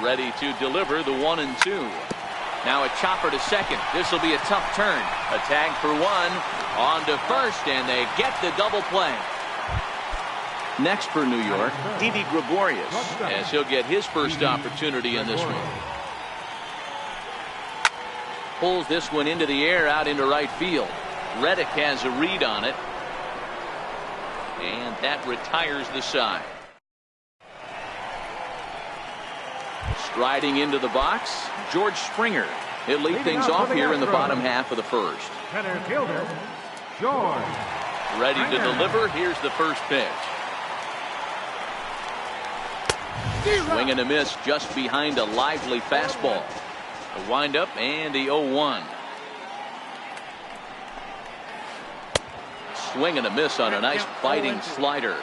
ready to deliver the 1-2. Now a chopper to second. This will be a tough turn. A tag for one. On to first, and they get the double play. Next for New York, Didi Gregorius, as he'll get his first opportunity in this one. Pulls this one into the air out into right field. Reddick has a read on it. And that retires the side. Striding into the box, George Springer. He'll lead things off here in the bottom half of the first. Center fielder, George. Ready to deliver. Here's the first pitch. Swing and a miss just behind a lively fastball. The windup and the 0-1. Swing and a miss on a nice biting slider.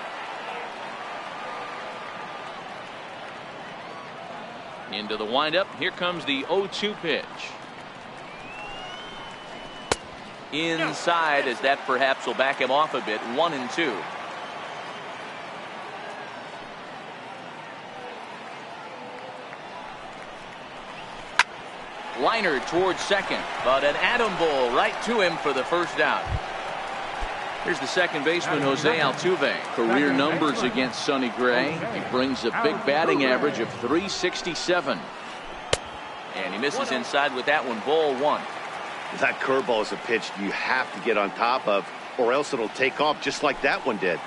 Into the windup. Here comes the 0-2 pitch. Inside, as that perhaps will back him off a bit. 1-2. Liner towards second, but an atom ball right to him for the first out. Here's the second baseman, Jose Altuve. Career numbers against Sonny Gray. He brings a big batting average of .367. And he misses inside with that one. Ball one. That curveball is a pitch you have to get on top of, or else it'll take off just like that one did.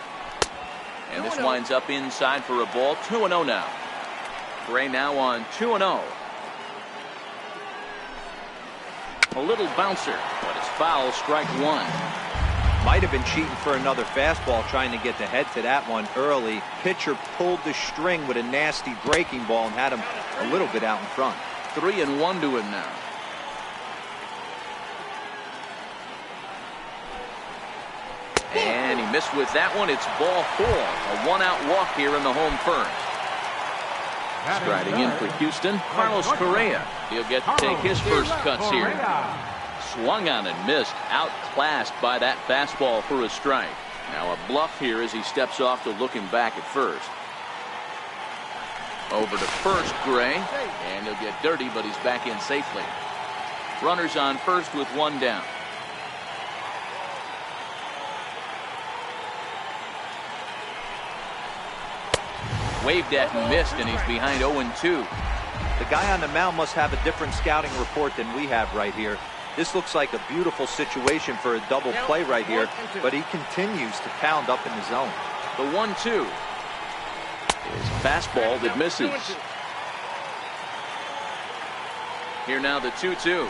And this winds up inside for a ball. 2-0 now. Gray now on 2-0. A little bouncer, but it's foul. Strike one. Might have been cheating for another fastball, trying to get the head to that one early. Pitcher pulled the string with a nasty breaking ball and had him a little bit out in front. 3-1 to him now. And he missed with that one. It's ball four. A one-out walk here in the home first. Striding in for Houston, Carlos Correa. He'll get to take his first cuts here. Swung on and missed. Outclassed by that fastball for a strike. Now a bluff here as he steps off to look him back at first. Over to first, Gray. And he'll get dirty, but he's back in safely. Runners on first with one down. Waved at and missed, and he's behind 0-2. The guy on the mound must have a different scouting report than we have right here. This looks like a beautiful situation for a double play right here, but he continues to pound up in the zone. The 1-2 is a fastball that misses. Here now the 2-2.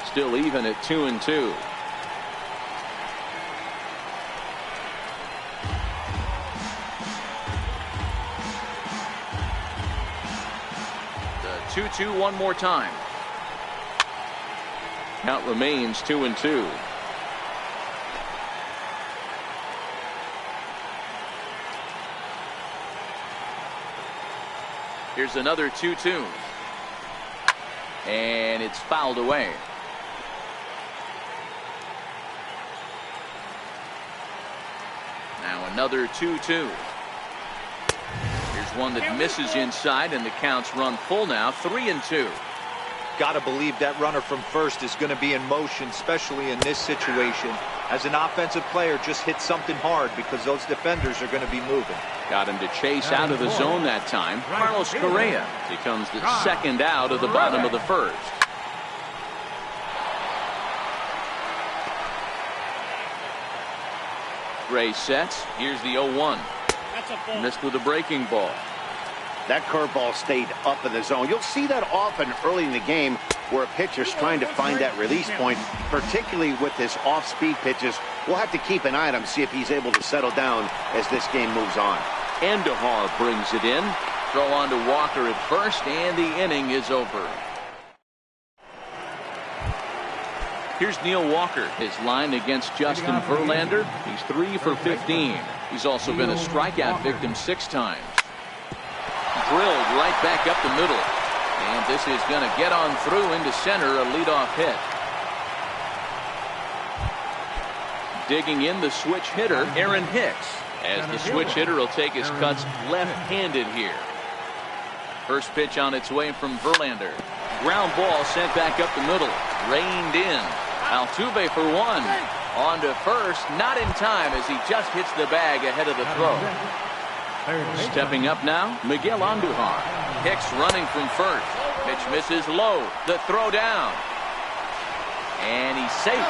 Still even at 2-2. The 2-2 one more time. Count remains 2-2. Here's another 2-2. And it's fouled away. Now another 2-2. Here's one that misses inside, and the counts run full now. 3-2. Got to believe that runner from first is going to be in motion, especially in this situation. As an offensive player, just hit something hard because those defenders are going to be moving. Got him to chase out of the zone that time. Carlos Correa becomes the second out of the bottom of the first. Gray sets. Here's the 0-1. Missed with a breaking ball. That curveball stayed up in the zone. You'll see that often early in the game where a pitcher's trying to find that release point, particularly with his off-speed pitches. We'll have to keep an eye on him, see if he's able to settle down as this game moves on. Andahar brings it in. Throw on to Walker at first, and the inning is over. Here's Neil Walker. His line against Justin Verlander. He's 3 for 15. He's also been a strikeout victim 6 times. Drilled right back up the middle. And this is going to get on through into center, a leadoff hit. Digging in the switch hitter, Aaron Hicks. As the switch hitter will take his cuts left-handed here. First pitch on its way from Verlander. Ground ball sent back up the middle. Reined in. Altuve for one. On to first. Not in time as he just hits the bag ahead of the throw. Stepping up now, Miguel Andujar. Hicks running from first. Pitch misses low. The throw down. And he's safe.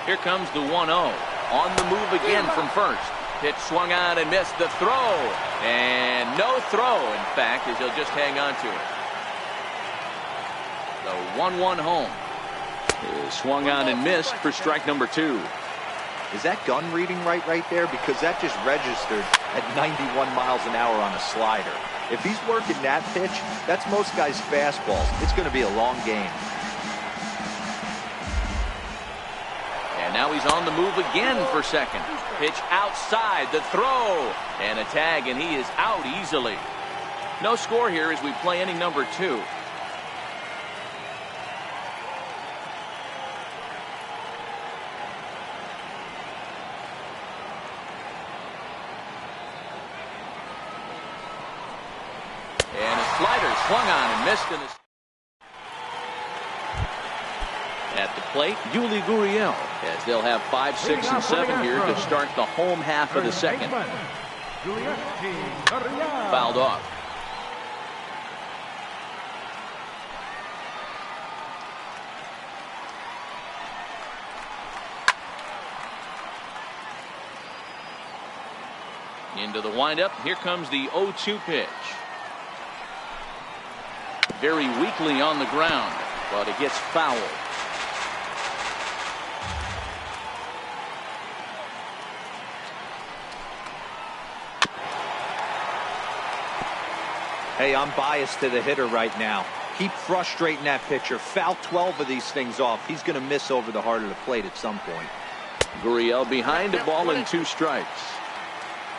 Here comes the 1-0. On the move again from first. Pitch swung on and missed the throw. And no throw, in fact, as he'll just hang on to it. The 1-1 home. Is swung on and missed for strike number 2. Is that gun reading right there? Because that just registered at 91 miles an hour on a slider. If he's working that pitch, that's most guys' fastballs. It's going to be a long game. And now he's on the move again for second. Pitch outside, the throw, and a tag, and he is out easily. No score here as we play inning number 2. And a slider swung on and missed in the... At the plate, Yuli Gurriel, as they'll have 5, 6, and 7 here to start the home half of the second. Fouled off. Into the windup. Here comes the 0-2 pitch. Very weakly on the ground, but it gets fouled. Hey, I'm biased to the hitter right now. Keep frustrating that pitcher. Foul 12 of these things off. He's going to miss over the heart of the plate at some point. Gurriel behind, a ball and 2 strikes.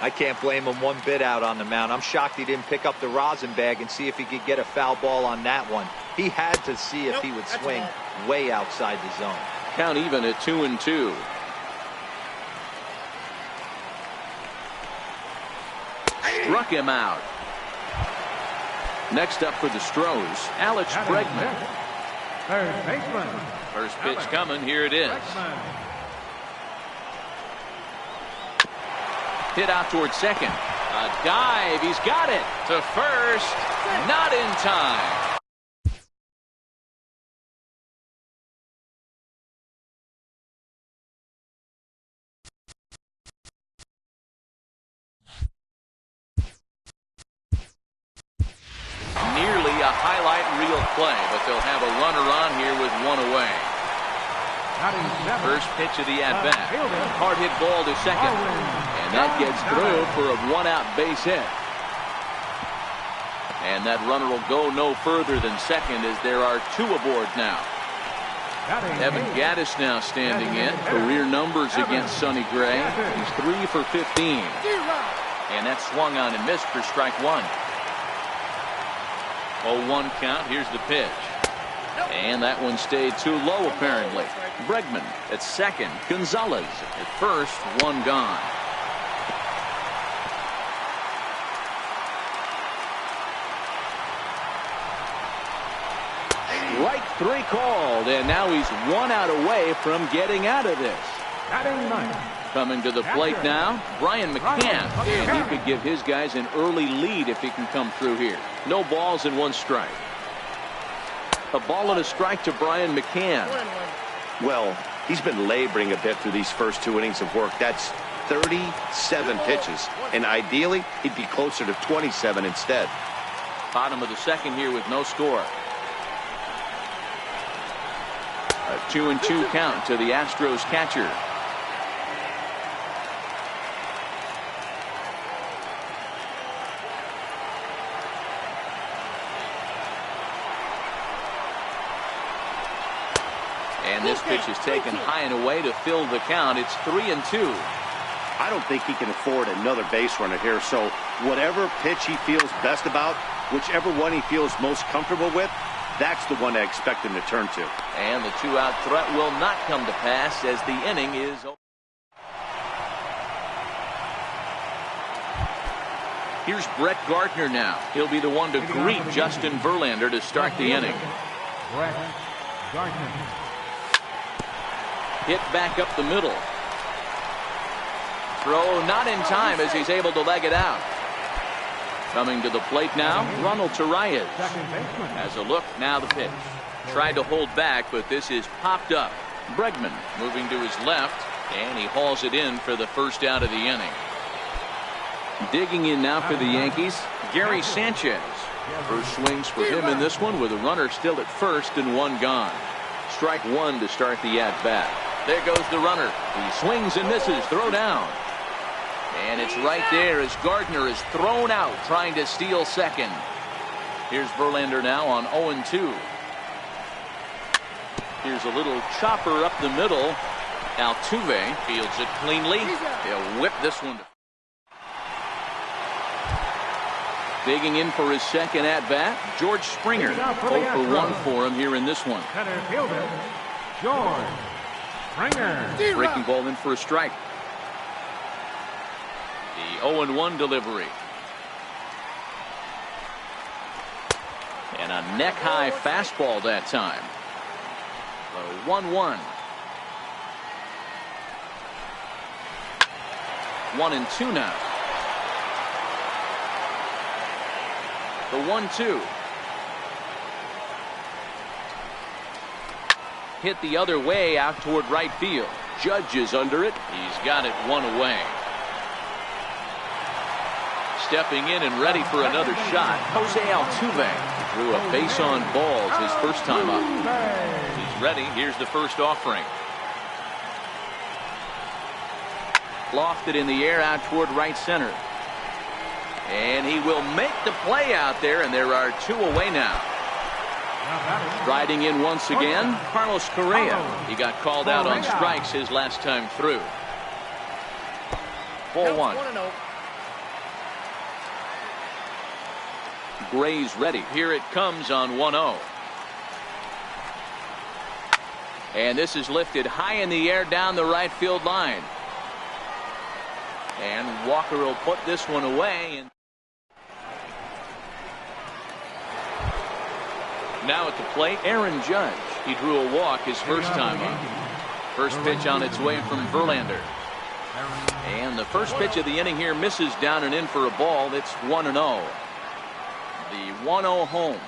I can't blame him one bit out on the mound. I'm shocked he didn't pick up the rosin bag and see if he could get a foul ball on that one. He had to see if he would swing way outside the zone. Count even at 2-2. Struck him out. Next up for the Stros, Alex Bregman. Third baseman. First pitch coming. Here it is. Hit out towards second. A dive. He's got it. To first. Not in time. Nearly a highlight reel play, but they'll have a runner on here with 1 away. First pitch of the at-bat. Hard hit ball to second. And that gets through for a 1-out base hit. And that runner will go no further than second as there are 2 aboard now. Evan Gattis now standing in. Career numbers against Sonny Gray. He's 3 for 15. And that swung on and missed for strike 1. 0-1 count. Here's the pitch. And that one stayed too low, apparently. Bregman at second. Gonzalez at first. 1 gone. Strike 3 called, and now he's 1 out away from getting out of this. Coming to the plate now, Brian McCann, and he could give his guys an early lead if he can come through here. No balls and 1 strike. A ball and a strike to Brian McCann. Well, he's been laboring a bit through these first 2 innings of work. That's 37 pitches, and ideally he'd be closer to 27 instead. Bottom of the second here with no score. A 2-2 count to the Astros catcher. And this pitch is taken high and away to fill the count. It's 3-2. I don't think he can afford another base runner here, so whatever pitch he feels best about, whichever one he feels most comfortable with, that's the one I expect him to turn to. And the 2-out threat will not come to pass as the inning is over. Here's Brett Gardner now. He'll be the one to greet Justin Verlander to start the inning. Brett Gardner. Hit back up the middle. Throw not in time as he's able to leg it out. Coming to the plate now, Ronald Torreyes. Has a look, now the pitch. Tried to hold back, but this is popped up. Bregman moving to his left, and he hauls it in for the first out of the inning. Digging in now for the Yankees, Gary Sanchez. First swings for him in this one with a runner still at first and one gone. Strike one to start the at-bat. There goes the runner. He swings and misses. Throw down. And it's right there as Gardner is thrown out trying to steal second. Here's Verlander now on 0-2. Here's a little chopper up the middle. Altuve fields it cleanly. He'll whip this one. Digging in for his second at-bat, George Springer. 0 for 1 for him here in this one. Center fielder, George Springer. Breaking ball in for a strike. The 0-1 delivery. And a neck-high fastball that time. The 1-1. 1-2 now. The 1-2. Hit the other way out toward right field. Judge is under it. He's got it one away. Stepping in and ready for another shot, Jose Altuve drew a base on balls his first time up. He's ready. Here's the first offering. Lofted in the air out toward right center. And he will make the play out there, and there are two away now. Riding in once again, Carlos Correa. He got called out on strikes his last time through. Ball one. Gray's ready. Here it comes on 1-0. And this is lifted high in the air down the right field line. And Walker will put this one away. And now at the plate, Aaron Judge. He drew a walk his first time up. First pitch on its way from Verlander. And the first pitch of the inning here misses down and in for a ball. It's 1-0. The 1-0 home.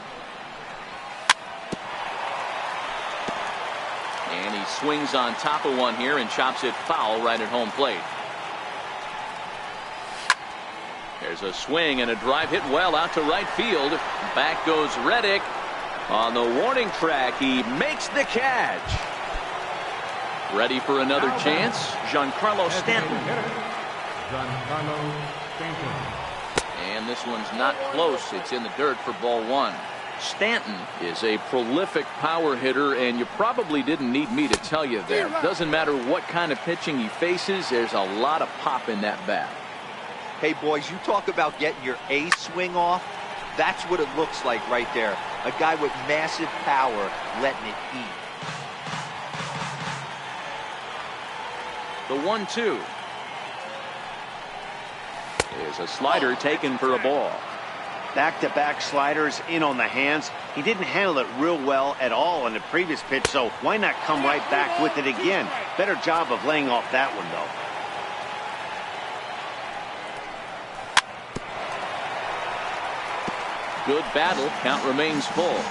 And he swings on top of one here and chops it foul right at home plate. There's a swing and a drive hit well out to right field. Back goes Reddick. On the warning track, he makes the catch. Ready for another chance, Giancarlo Stanton. And this one's not close. It's in the dirt for ball one. Stanton is a prolific power hitter, and you probably didn't need me to tell you that. Doesn't matter what kind of pitching he faces, there's a lot of pop in that bat. Hey, boys, you talk about getting your A swing off. That's what it looks like right there. A guy with massive power letting it eat. The 1-2. Is a slider taken for a ball. Back-to-back sliders in on the hands. He didn't handle it real well at all on the previous pitch, so why not come right back with it again? Better job of laying off that one, though. Good battle. Count remains full.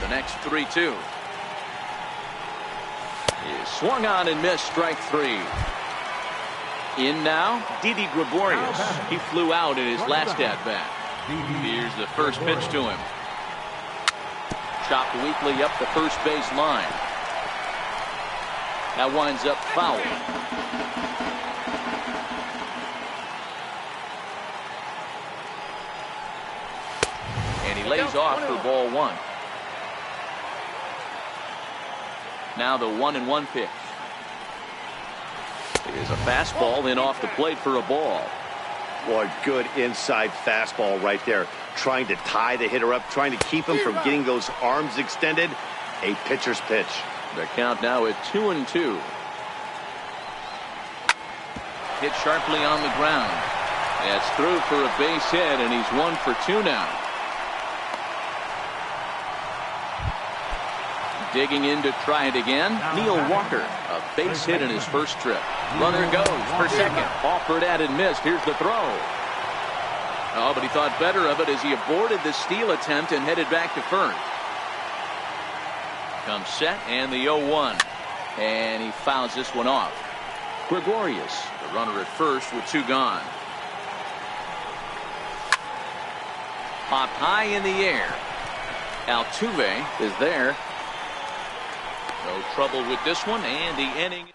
The next 3-2. Is swung on and missed. Strike three. In now, Didi Gregorius. He flew out in his last at-bat. Here's the first pitch to him. Chopped weakly up the first base line. That winds up foul. And he lays off for ball one. Now the 1-1 pitch. It is a fastball in off the plate for a ball. Boy, good inside fastball right there. Trying to tie the hitter up, trying to keep him from getting those arms extended. A pitcher's pitch. The count now at 2-2. Hit sharply on the ground. That's through for a base hit, and he's 1 for 2 now. Digging in to try it again. Neil Walker, a base hit in his first trip. Runner goes for second. Offered at and missed. Here's the throw. Oh, but he thought better of it as he aborted the steal attempt and headed back to first. Comes set and the 0-1. And he fouls this one off. Gregorius, the runner at first with 2 gone. Hop high in the air. Altuve is there. No trouble with this one, and the inning.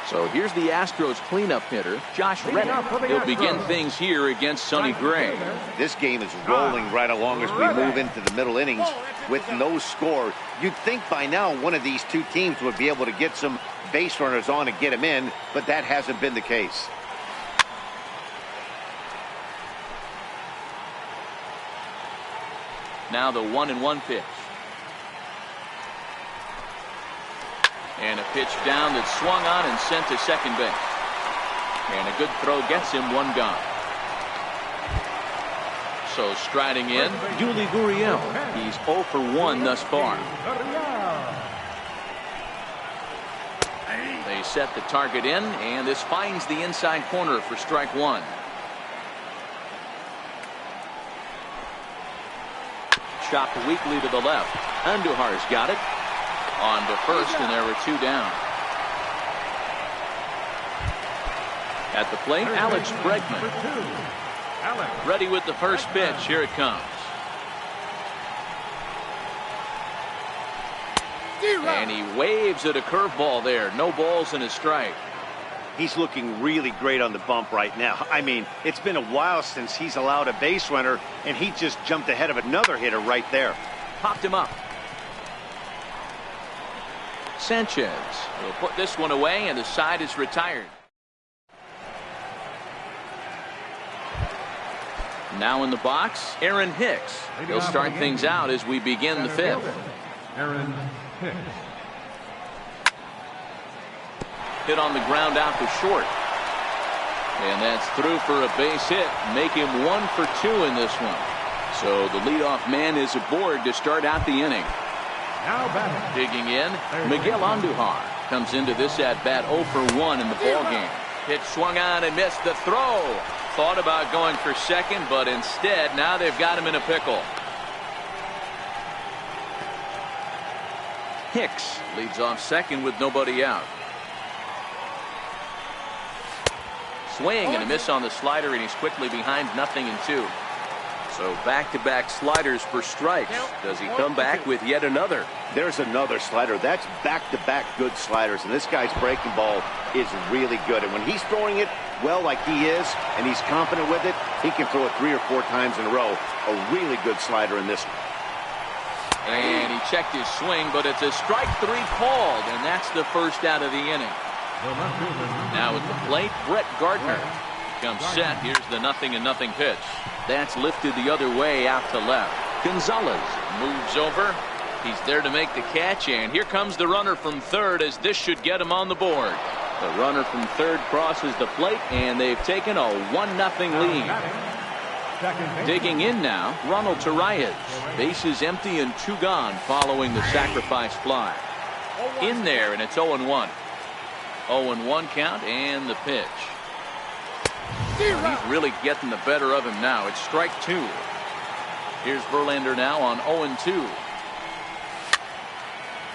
So here's the Astros cleanup hitter, Josh Reddick. He'll begin things here against Sonny Gray. This game is rolling right along as we move into the middle innings with no score. You'd think by now one of these two teams would be able to get some base runners on and get them in, but that hasn't been the case. Now the 1-1 pitch. And a pitch down that's swung on and sent to second base. And a good throw gets him 1 gone. So striding in, Yuli Gurriel. He's 0 for 1 thus far. They set the target in, and this finds the inside corner for strike 1. Chopped weakly to the left. Andujar's got it. On to first, and there were 2 down. At the plate, Alex Bregman. Ready with the first pitch. Here it comes. And he waves at a curveball there. No balls and a strike. He's looking really great on the bump right now. I mean, it's been a while since he's allowed a base runner, and he just jumped ahead of another hitter right there. Popped him up. Sanchez will put this one away, and the side is retired. Now in the box, Aaron Hicks. He'll start things out as we begin the 5th. Aaron Hicks. Hit on the ground out to short. And that's through for a base hit. Make him 1 for 2 in this one. So the leadoff man is aboard to start out the inning. Now batting. Digging in, Miguel Andujar comes into this at bat 0 for 1 in the ballgame. Pitch swung on and missed the throw. Thought about going for second, but instead now they've got him in a pickle. Hicks leads off second with nobody out. Swing and a miss on the slider, and he's quickly behind 0-2. So back-to-back sliders for strikes. Does he come back with yet another? There's another slider. That's back-to-back good sliders, and this guy's breaking ball is really good. And when he's throwing it well like he is, and he's confident with it, he can throw it 3 or 4 times in a row. A really good slider in this one. And he checked his swing, but it's a strike 3 called, and that's the first out of the inning. Now at the plate, Brett Gardner comes set. Here's the 0-0 pitch. That's lifted the other way out to left. Gonzalez moves over. He's there to make the catch, and here comes the runner from third as this should get him on the board. The runner from third crosses the plate, and they've taken a 1-0 lead. Digging in now, Ronald Torreyes. Bases empty and 2 gone following the sacrifice fly. In there, and it's 0-1. 0-1 count, and the pitch. He's really getting the better of him now. It's strike 2. Here's Verlander now on 0-2.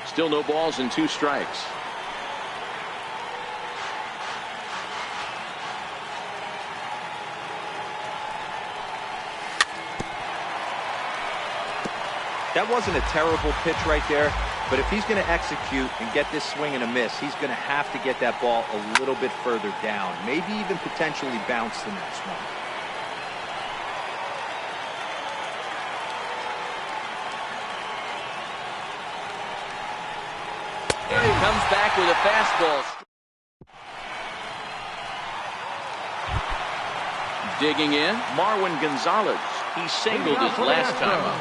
Still no balls and 2 strikes. That wasn't a terrible pitch right there, but if he's going to execute and get this swing and a miss, he's going to have to get that ball a little bit further down, maybe even potentially bounce the next one. And he comes back with a fastball. Digging in, Marwin Gonzalez. He singled his last time up.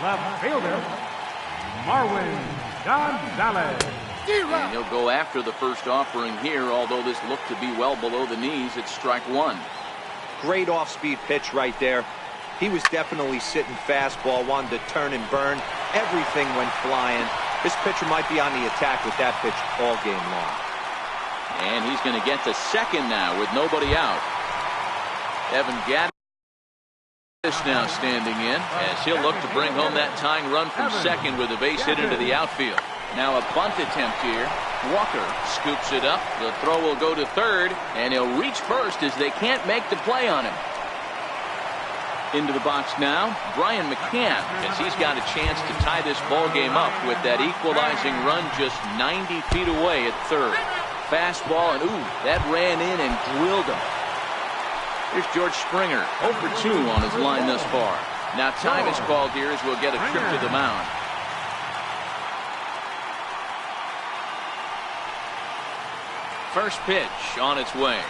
Left fielder, Marwin Gonzalez. And he'll go after the first offering here, although this looked to be well below the knees. It's strike one. Great off-speed pitch right there. He was definitely sitting fastball, wanted to turn and burn. Everything went flying. This pitcher might be on the attack with that pitch all game long. And he's going to get to second now with nobody out. Evan Gaddis now standing in as he'll look to bring home that tying run from second with a base hit into the outfield. Now a bunt attempt here. Walker scoops it up. The throw will go to third, and he'll reach first as they can't make the play on him. Into the box now, Brian McCann, as he's got a chance to tie this ball game up with that equalizing run just 90 feet away at third. Fastball, and ooh, that ran in and drilled him. Here's George Springer, 0 for 2 on his line thus far. Now time is called here as we'll get a trip to the mound. First pitch on its way.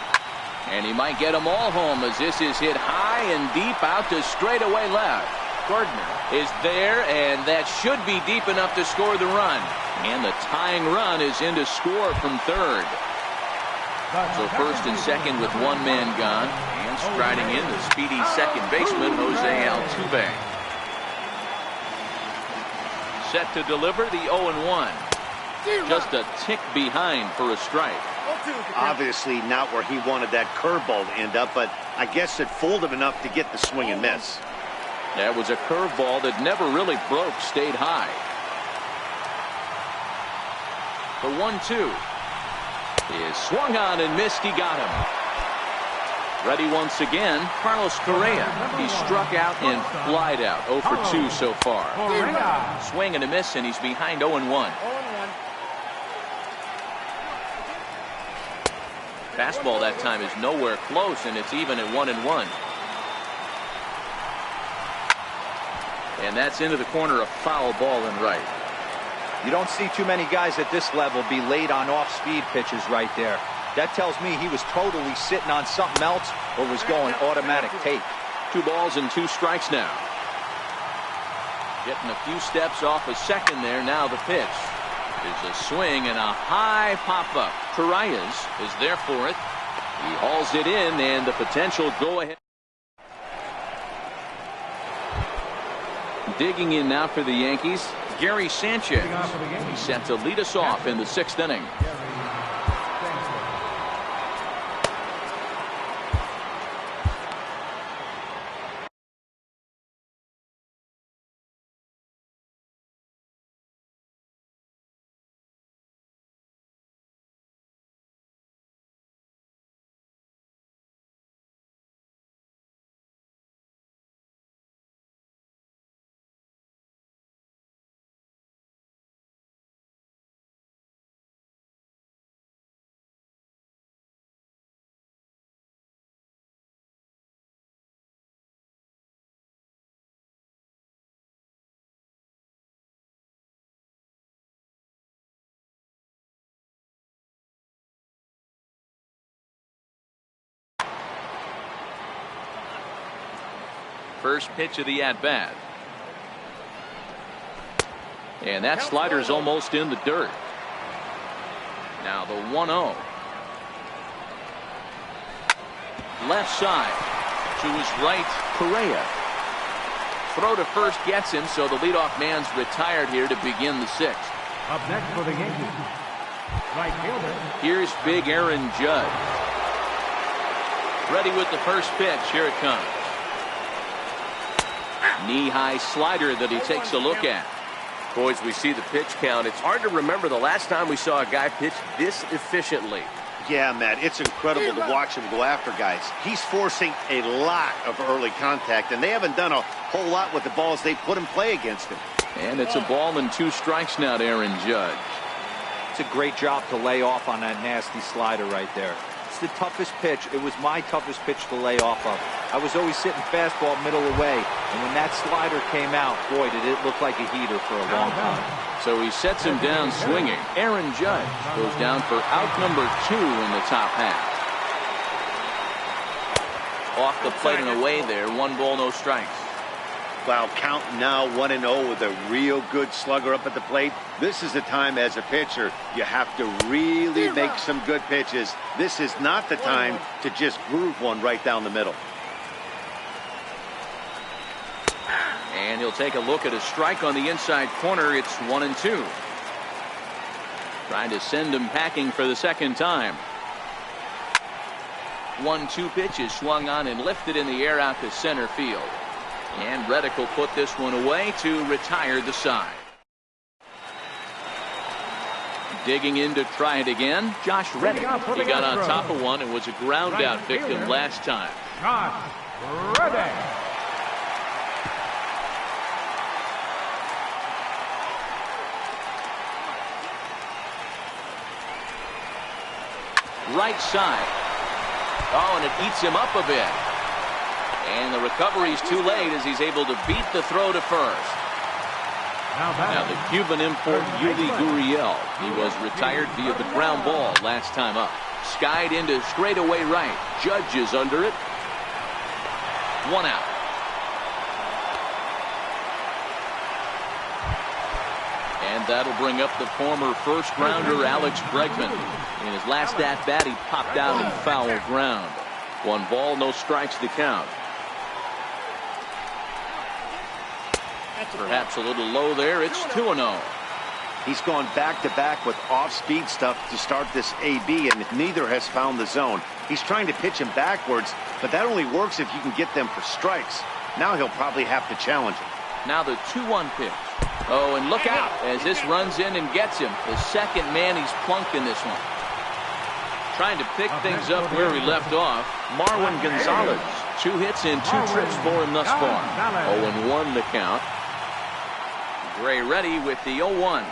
And he might get them all home as this is hit high and deep out to straightaway left. Gardner is there, and that should be deep enough to score the run. And the tying run is in to score from third. So first and second with one man gone. And striding in the speedy second baseman, Jose Altuve. Set to deliver the 0-1. Just a tick behind for a strike. Obviously not where he wanted that curveball to end up, but I guess it fooled him enough to get the swing and miss. That was a curveball that never really broke, stayed high. The 1-2 is swung on and missed. He got him. Ready once again, Carlos Correa. He struck out and flied out. 0 for 2 so far. Swing and a miss, and he's behind 0-1. Fastball that time is nowhere close, and it's even at 1-1. And that's into the corner, a foul ball and right. You don't see too many guys at this level be late on off-speed pitches right there. That tells me he was totally sitting on something else or was going automatic take. 2 balls and 2 strikes now. Getting a few steps off a second there. Now the pitch. There's a swing and a high pop-up. Correas is there for it. He hauls it in, and the potential go-ahead. Digging in now for the Yankees, Gary Sanchez. He's set to lead us off in the 6th inning. First pitch of the at-bat. And that slider's almost in the dirt. Now the 1-0. Left side. To his right, Correa. Throw to first gets him, so the leadoff man's retired here to begin the 6th. Up next for the Yankees, right fielder. Here's big Aaron Judge. Ready with the first pitch. Here it comes. Knee-high slider that he takes a look at. Boys, we see the pitch count. It's hard to remember the last time we saw a guy pitch this efficiently. Yeah, Matt, it's incredible to watch him go after guys. He's forcing a lot of early contact, and they haven't done a whole lot with the balls they put in play against him. And it's a ball and 2 strikes now to Aaron Judge. It's a great job to lay off on that nasty slider right there. It's the toughest pitch. It was my toughest pitch to lay off of. I was always sitting fastball middle away, and when that slider came out, boy, did it look like a heater for a long time. So he sets him down swinging. Aaron Judge goes down for out number 2 in the top half. Off the plate and away there. 1 ball, no strikes. Well, counting now 1-0 with a real good slugger up at the plate. This is the time as a pitcher you have to really make some good pitches. This is not the time to just groove one right down the middle. And he'll take a look at a strike on the inside corner. It's 1-2. Trying to send him packing for the second time. 1-2 pitch is swung on and lifted in the air out to center field. And Reddick will put this one away to retire the side. Digging in to try it again, Josh Reddick. He got on top of one and was a ground out victim last time. Josh Reddick. Right side. Oh, and it eats him up a bit. And the recovery's too late as he's able to beat the throw to first. Now the Cuban import Yuli Gurriel. He was retired via the ground ball last time up. Skied into straightaway right. Judge is under it. 1 out. And that'll bring up the former first rounder Alex Bregman. In his last at bat, he popped out in foul ground. 1 ball, no strikes to count. Perhaps a little low there. It's 2-0. He's gone back-to-back with off-speed stuff to start this AB, and neither has found the zone. He's trying to pitch him backwards, but that only works if you can get them for strikes. Now he'll probably have to challenge him. Now the 2-1 pitch. Oh, and look out as this runs in and gets him. The second man he's plunked in this one. Trying to pick things up where he left off, Marwin Gonzalez. 2 hits and 2 trips for him thus far. 0-1 the count. Gray ready with the 0-1.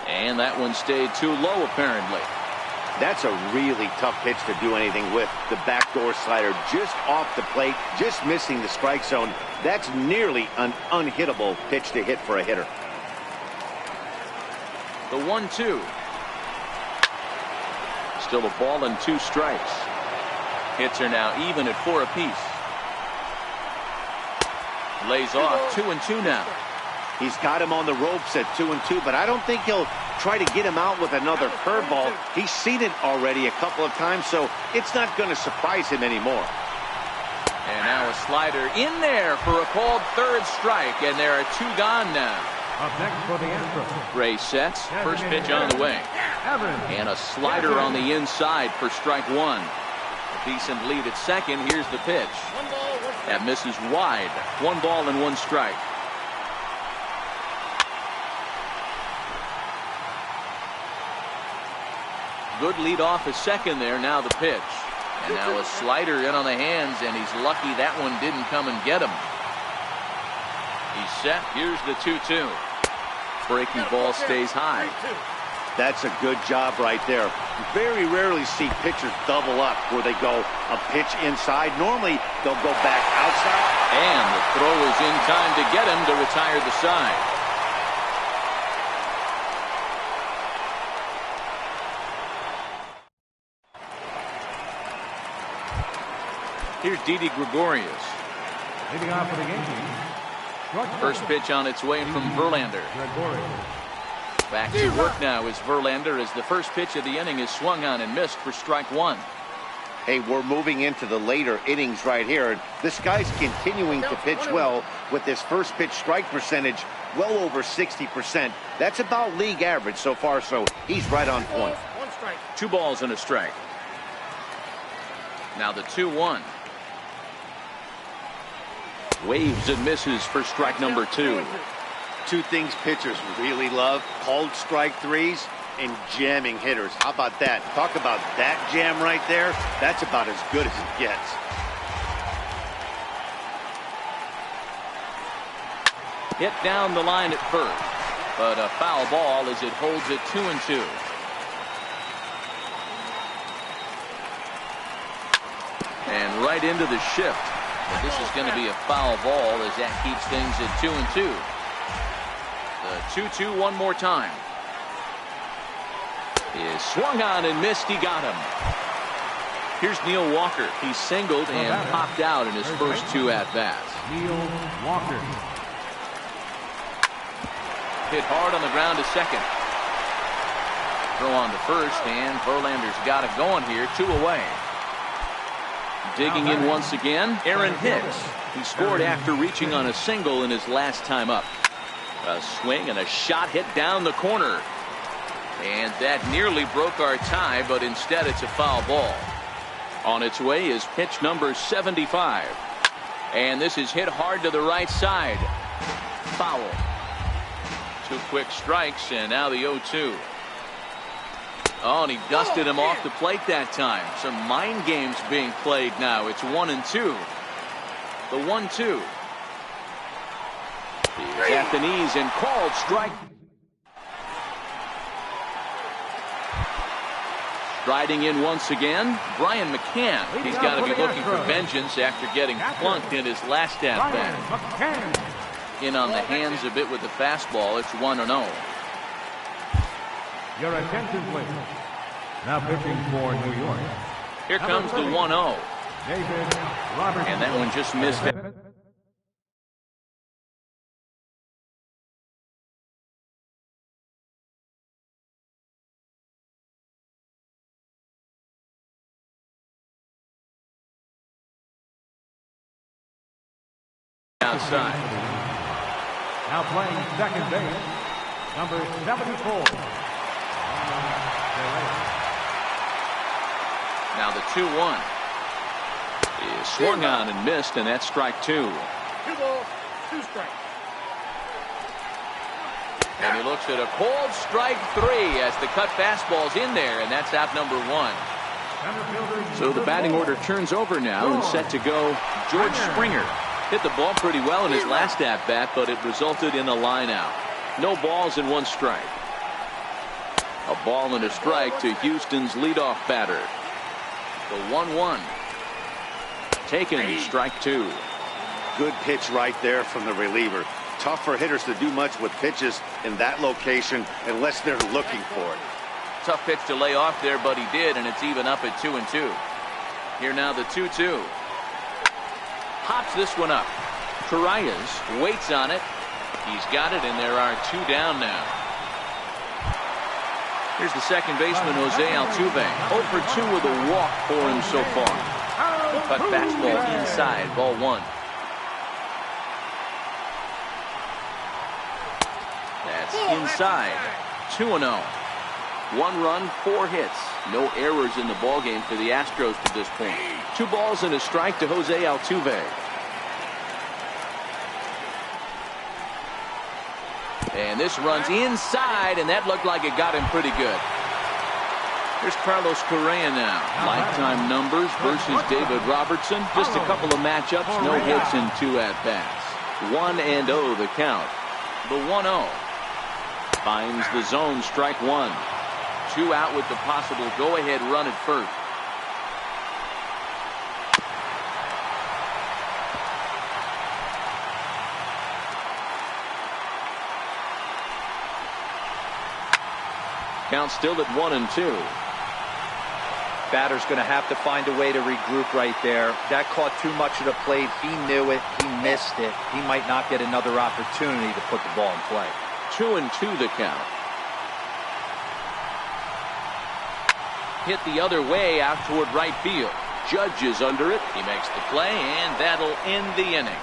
And that one stayed too low apparently. That's a really tough pitch to do anything with. The backdoor slider just off the plate, just missing the strike zone. That's nearly an unhittable pitch to hit for a hitter. The 1-2. Still a ball and 2 strikes. Hits are now even at 4 apiece. Lays off 2-2 now. He's got him on the ropes at 2-2, but I don't think he'll try to get him out with another curveball. He's seen it already a couple of times, so it's not going to surprise him anymore. And now a slider in there for a called 3rd strike, and there are 2 gone now. Up next for the Astros. Ray sets, first pitch on the way. And a slider on the inside for strike 1. A decent lead at second. Here's the pitch. That misses wide. 1 ball and 1 strike. Good lead off at second there. Now the pitch. And now a slider in on the hands, and he's lucky that one didn't come and get him. He's set. Here's the 2-2. Breaking ball stays high. That's a good job right there. Very rarely see pitchers double up where they go a pitch inside. Normally they'll go back outside. And the throw is in time to get him to retire the side. Here's Didi Gregorius. Leading off for the Yankees. First pitch on its way from Verlander. Back to work now is Verlander as the first pitch of the inning is swung on and missed for strike 1. Hey, we're moving into the later innings right here. This guy's continuing to pitch well with this first pitch strike percentage well over 60%. That's about league average so far, so he's right on point. 2 balls and a strike. Now the 2-1. Waves and misses for strike number 2. 2 things pitchers really love: called strike 3s and jamming hitters. How about that? Talk about that jam right there. That's about as good as it gets. Hit down the line at first, but a foul ball as it holds it 2-2. And right into the shift. But this is going to be a foul ball as that keeps things at 2-2. The 2-2 one more time. Is swung on and missed. He got him. Here's Neil Walker. He singled and popped out in his first 2 at-bats. Neil Walker. Hit hard on the ground to second. Throw on to first, and Verlander's got it going here. 2 away. Digging in once again, Aaron Hicks. He scored after reaching on a single in his last time up. A swing and a shot hit down the corner. And that nearly broke our tie, but instead it's a foul ball. On its way is pitch number 75. And this is hit hard to the right side. Foul. 2 quick strikes, and now the 0-2. Oh, and he dusted him off the plate that time. Some mind games being played now. It's 1-2. The 1-2. He's at the knees and called strike. Striding in once again, Brian McCann. He's got to be looking for vengeance after getting plunked in his last at-bat. In on the hands a bit with the fastball. It's 1-0. Your attention, please. Now pitching for New York. Here comes the 1-0. David Robertson. And that one just missed it. Outside. Now playing second base, number 74. Now the 2-1 is swung on and missed, and that's strike 2. 2 balls, 2 strikes. And he looks at a cold strike 3 as the cut fastball's in there, and that's out number 1. So the batting order turns over now and set to go. George Springer hit the ball pretty well in his last at-bat, but it resulted in a line out. No balls and 1 strike. A ball and a strike to Houston's leadoff batter. The 1-1. Taken, strike 2. Good pitch right there from the reliever. Tough for hitters to do much with pitches in that location unless they're looking for it. Tough pitch to lay off there, but he did, and it's even up at 2-2. Here now the 2-2. Hops this one up. Correas waits on it. He's got it, and there are 2 down now. Here's the second baseman, Jose Altuve. 0 for 2 with a walk for him so far. Cut fastball inside, ball 1. That's inside. 2-0. 1 run, 4 hits. No errors in the ballgame for the Astros to this point. 2 balls and a strike to Jose Altuve. And this runs inside, and that looked like it got him pretty good. Here's Carlos Correa now. Lifetime numbers versus David Robertson. Just a couple of matchups, no hits and 2 at-bats. 1-0 the count. The 1-0. Finds the zone, strike 1. 2 out with the possible go-ahead run at first. Count still at 1-2. Batter's going to have to find a way to regroup right there. That caught too much of the plate. He knew it. He missed it. He might not get another opportunity to put the ball in play. 2-2 the count. Hit the other way out toward right field. Judge is under it. He makes the play, and that'll end the inning.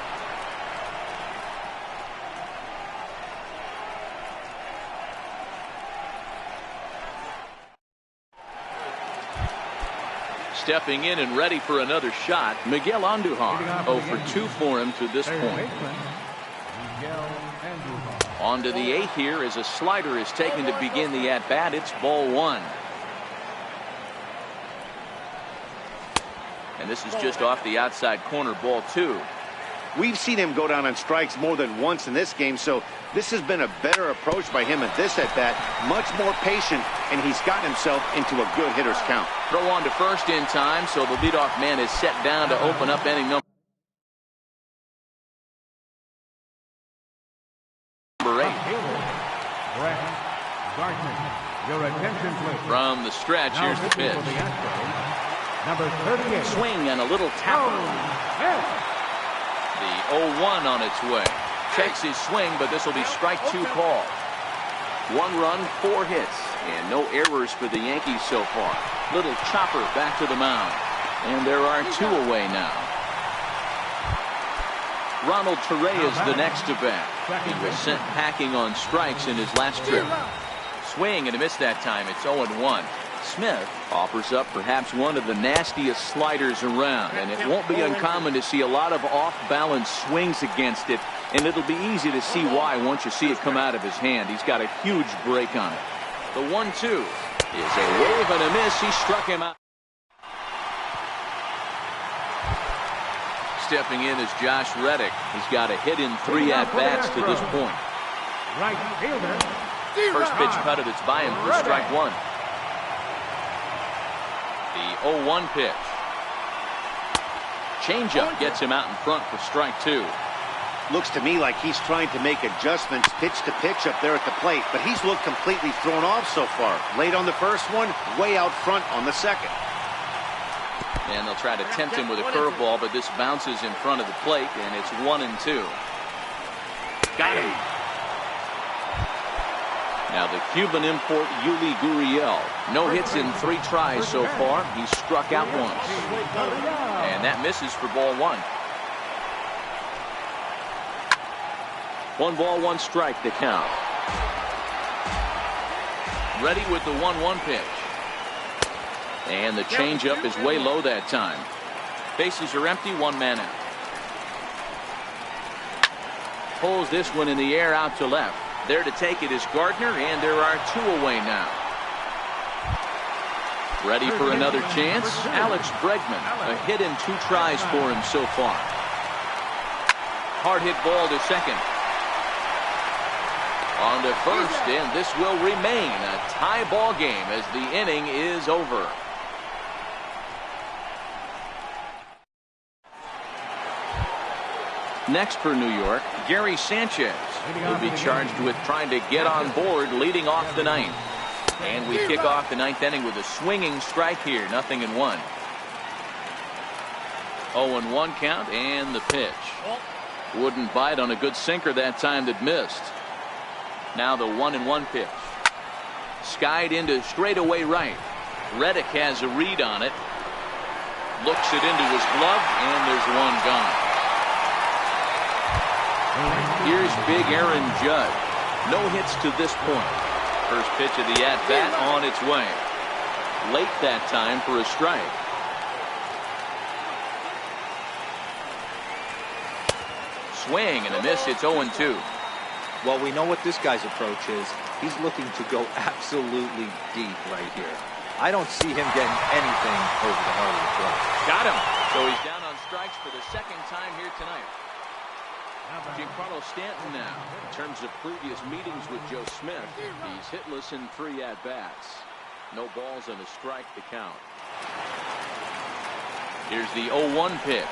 Stepping in and ready for another shot, Miguel Andujar. 0 for 2 for him to this point. On to the 8th here as a slider is taken to begin the at-bat. It's ball 1. And this is just off the outside corner, ball 2. We've seen him go down on strikes more than once in this game, so this has been a better approach by him at this at-bat. Much more patient, and he's gotten himself into a good hitter's count. Throw on to first in time, so the leadoff man is set down to open up inning number 8. Your attention, please. From the stretch, here's the pitch. Number 38. Swing and a little tap. The 0-1 on its way. Checks his swing, but this will be strike 2 call. 1 run, 4 hits, and no errors for the Yankees so far. Little chopper back to the mound. And there are 2 away now. Ronald Torrey is the next to bat. He was sent packing on strikes in his last trip. Swing and a miss that time. It's 0-1. Smith offers up perhaps one of the nastiest sliders around, and it won't be uncommon to see a lot of off-balance swings against it, and it'll be easy to see why once you see it come out of his hand. He's got a huge break on it. The 1-2 is a wave and a miss. He struck him out. Stepping in is Josh Reddick. He's got a hit in 3 at-bats to this point. Right fielder. First pitch cut it. It's by him for strike 1. The 0-1 pitch. Changeup gets him out in front for strike 2. Looks to me like he's trying to make adjustments pitch to pitch up there at the plate, but he's looked completely thrown off so far. Late on the first one, way out front on the second. And they'll try to tempt him with a curveball, but this bounces in front of the plate, and it's 1-2. Got him. Now the Cuban import Yuli Gurriel. No hits in 3 tries so far. He struck out once. And that misses for ball 1. 1 ball, 1 strike to count. Ready with the 1-1 pitch. And the changeup is way low that time. Bases are empty, 1 man out. Pulls this one in the air out to left. There to take it is Gardner, and there are 2 away now. Ready for another chance? Alex Bregman. A hit in 2 tries for him so far. Hard hit ball to second. On to first, and this will remain a tie ball game as the inning is over. Next for New York, Gary Sanchez will be charged with trying to get on board leading off the 9th. And we kick off the 9th inning with a swinging strike here, 0-1. 0-1 count and the pitch. Wouldn't bite on a good sinker that time that missed. Now the 1-1 pitch. Skied into straightaway right. Reddick has a read on it. Looks it into his glove, and there's 1 gone. Here's big Aaron Judge. No hits to this point. First pitch of the at-bat on its way. Late that time for a strike. Swing and a miss. It's 0-2. Well, we know what this guy's approach is. He's looking to go absolutely deep right here. I don't see him getting anything over the heart of the plate. Got him. So he's down on strikes for the 2nd time here tonight. Giancarlo Stanton now. In terms of previous meetings with Joe Smith, he's hitless in 3 at-bats. No balls and a strike to count. Here's the 0-1 pitch.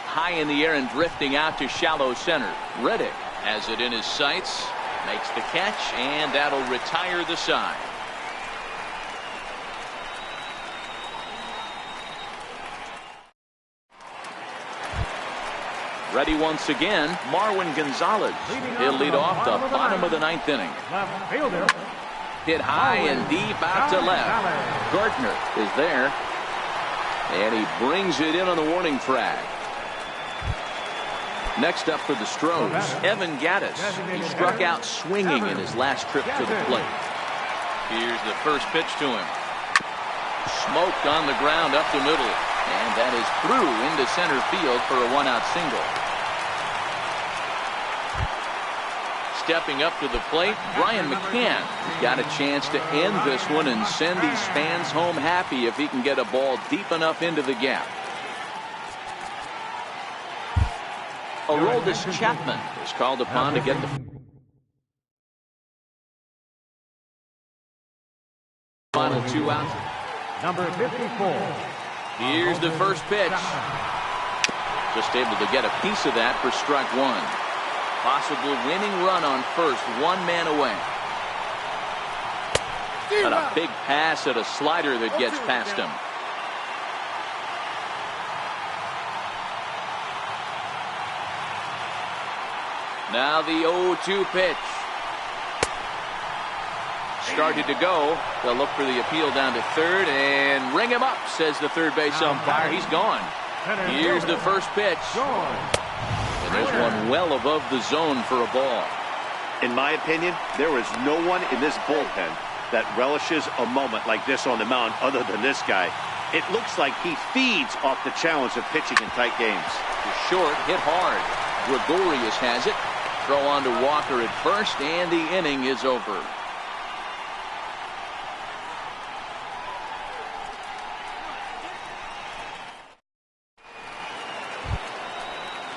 High in the air and drifting out to shallow center. Reddick has it in his sights. Makes the catch, and that'll retire the side. Ready once again, Marwin Gonzalez. He'll lead off the bottom of the 9th inning. Left fielder. Hit high and deep out to left. Gardner is there. And he brings it in on the warning track. Next up for the Stros, Evan Gattis. He struck out swinging in his last trip to the plate. Here's the first pitch to him. Smoked on the ground up the middle. And that is through into center field for a 1-out single. Stepping up to the plate, Brian McCann got a chance to end this one and send these fans home happy if he can get a ball deep enough into the gap. Aroldis Chapman is called upon to get the final 2 outs. Number 54. Here's the first pitch. Just able to get a piece of that for strike 1. Possible winning run on first, 1 man away. Got a big pass at a slider that gets past him. Now the 0-2 pitch. Started to go. They'll look for the appeal down to third and ring him up, says the third base umpire. He's gone. Here's the first pitch. And there's one well above the zone for a ball. In my opinion, there is no one in this bullpen that relishes a moment like this on the mound other than this guy. It looks like he feeds off the challenge of pitching in tight games. Short, hit hard. Gregorius has it. Throw on to Walker at first, and the inning is over.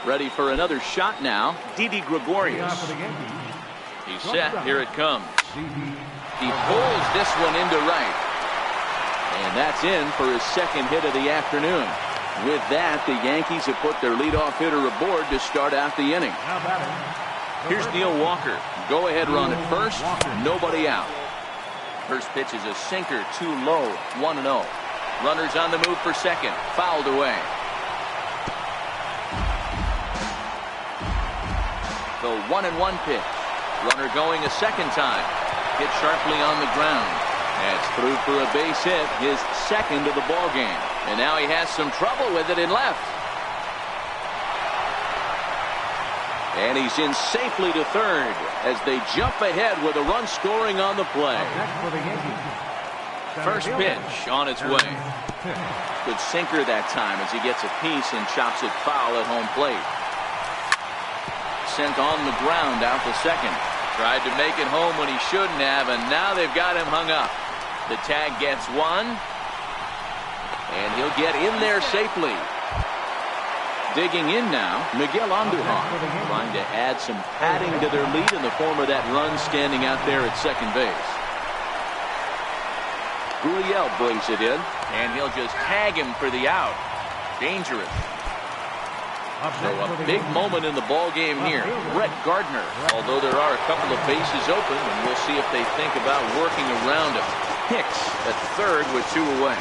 Ready for another shot now, Didi Gregorius. He's set. Here it comes. He pulls this one into right. And that's in for his second hit of the afternoon. With that, the Yankees have put their leadoff hitter aboard to start out the inning. Here's Neil Walker. Go-ahead run at first. Nobody out. First pitch is a sinker, too low. 1-0. Runners on the move for second. Fouled away. The 1-1 pitch. Runner going a second time. Hit sharply on the ground. That's through for a base hit, his second of the ball game. And now he has some trouble with it in left. And he's in safely to third as they jump ahead with a run scoring on the play. First pitch on its way. Good sinker that time as he gets a piece and chops it foul at home plate. Sent on the ground out to second. Tried to make it home when he shouldn't have, and now they've got him hung up. The tag gets one, and he'll get in there safely. Digging in now, Miguel Andujar, trying to add some padding to their lead in the form of that run standing out there at second base. Gurriel brings it in, and he'll just tag him for the out. Dangerous. So a big moment in the ball game here. Brett Gardner, although there are a couple of bases open, and we'll see if they think about working around him. Hicks at third with two away.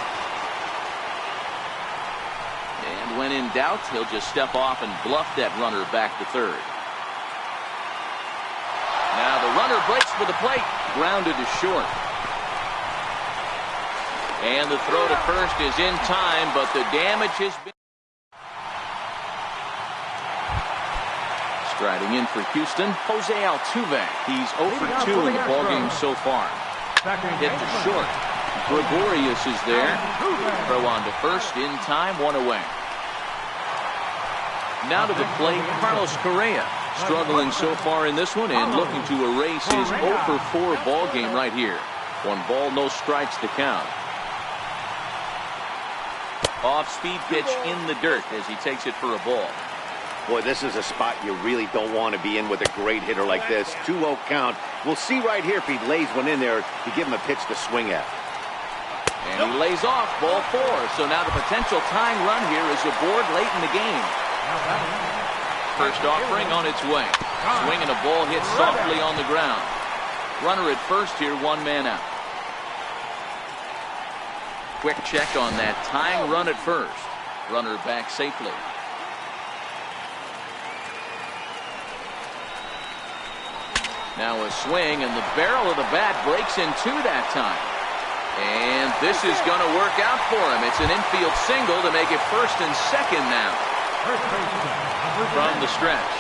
And when in doubt, he'll just step off and bluff that runner back to third. Now the runner breaks for the plate. Grounded to short. And the throw to first is in time, but the damage has been... Striding in for Houston, Jose Altuve. He's 0 for 2 in the ballgame so far. Hit to short. Gregorius is there. Throw on to first, in time, one away. Now to the plate, Carlos Correa. Struggling so far in this one and looking to erase his 0 for 4 ballgame right here. 1 ball, no strikes to count. Off-speed pitch in the dirt as he takes it for a ball. Boy, this is a spot you really don't want to be in with a great hitter like this. 2-0 count. We'll see right here if he lays one in there to give him a pitch to swing at. And he lays off, ball 4. So now the potential tying run here is aboard late in the game. First offering on its way. Swinging a ball hit softly on the ground. Runner at first here, 1 man out. Quick check on that tying run at first. Runner back safely. Now a swing, and the barrel of the bat breaks in 2 that time. And this is going to work out for him. It's an infield single to make it first and second now. From the stretch.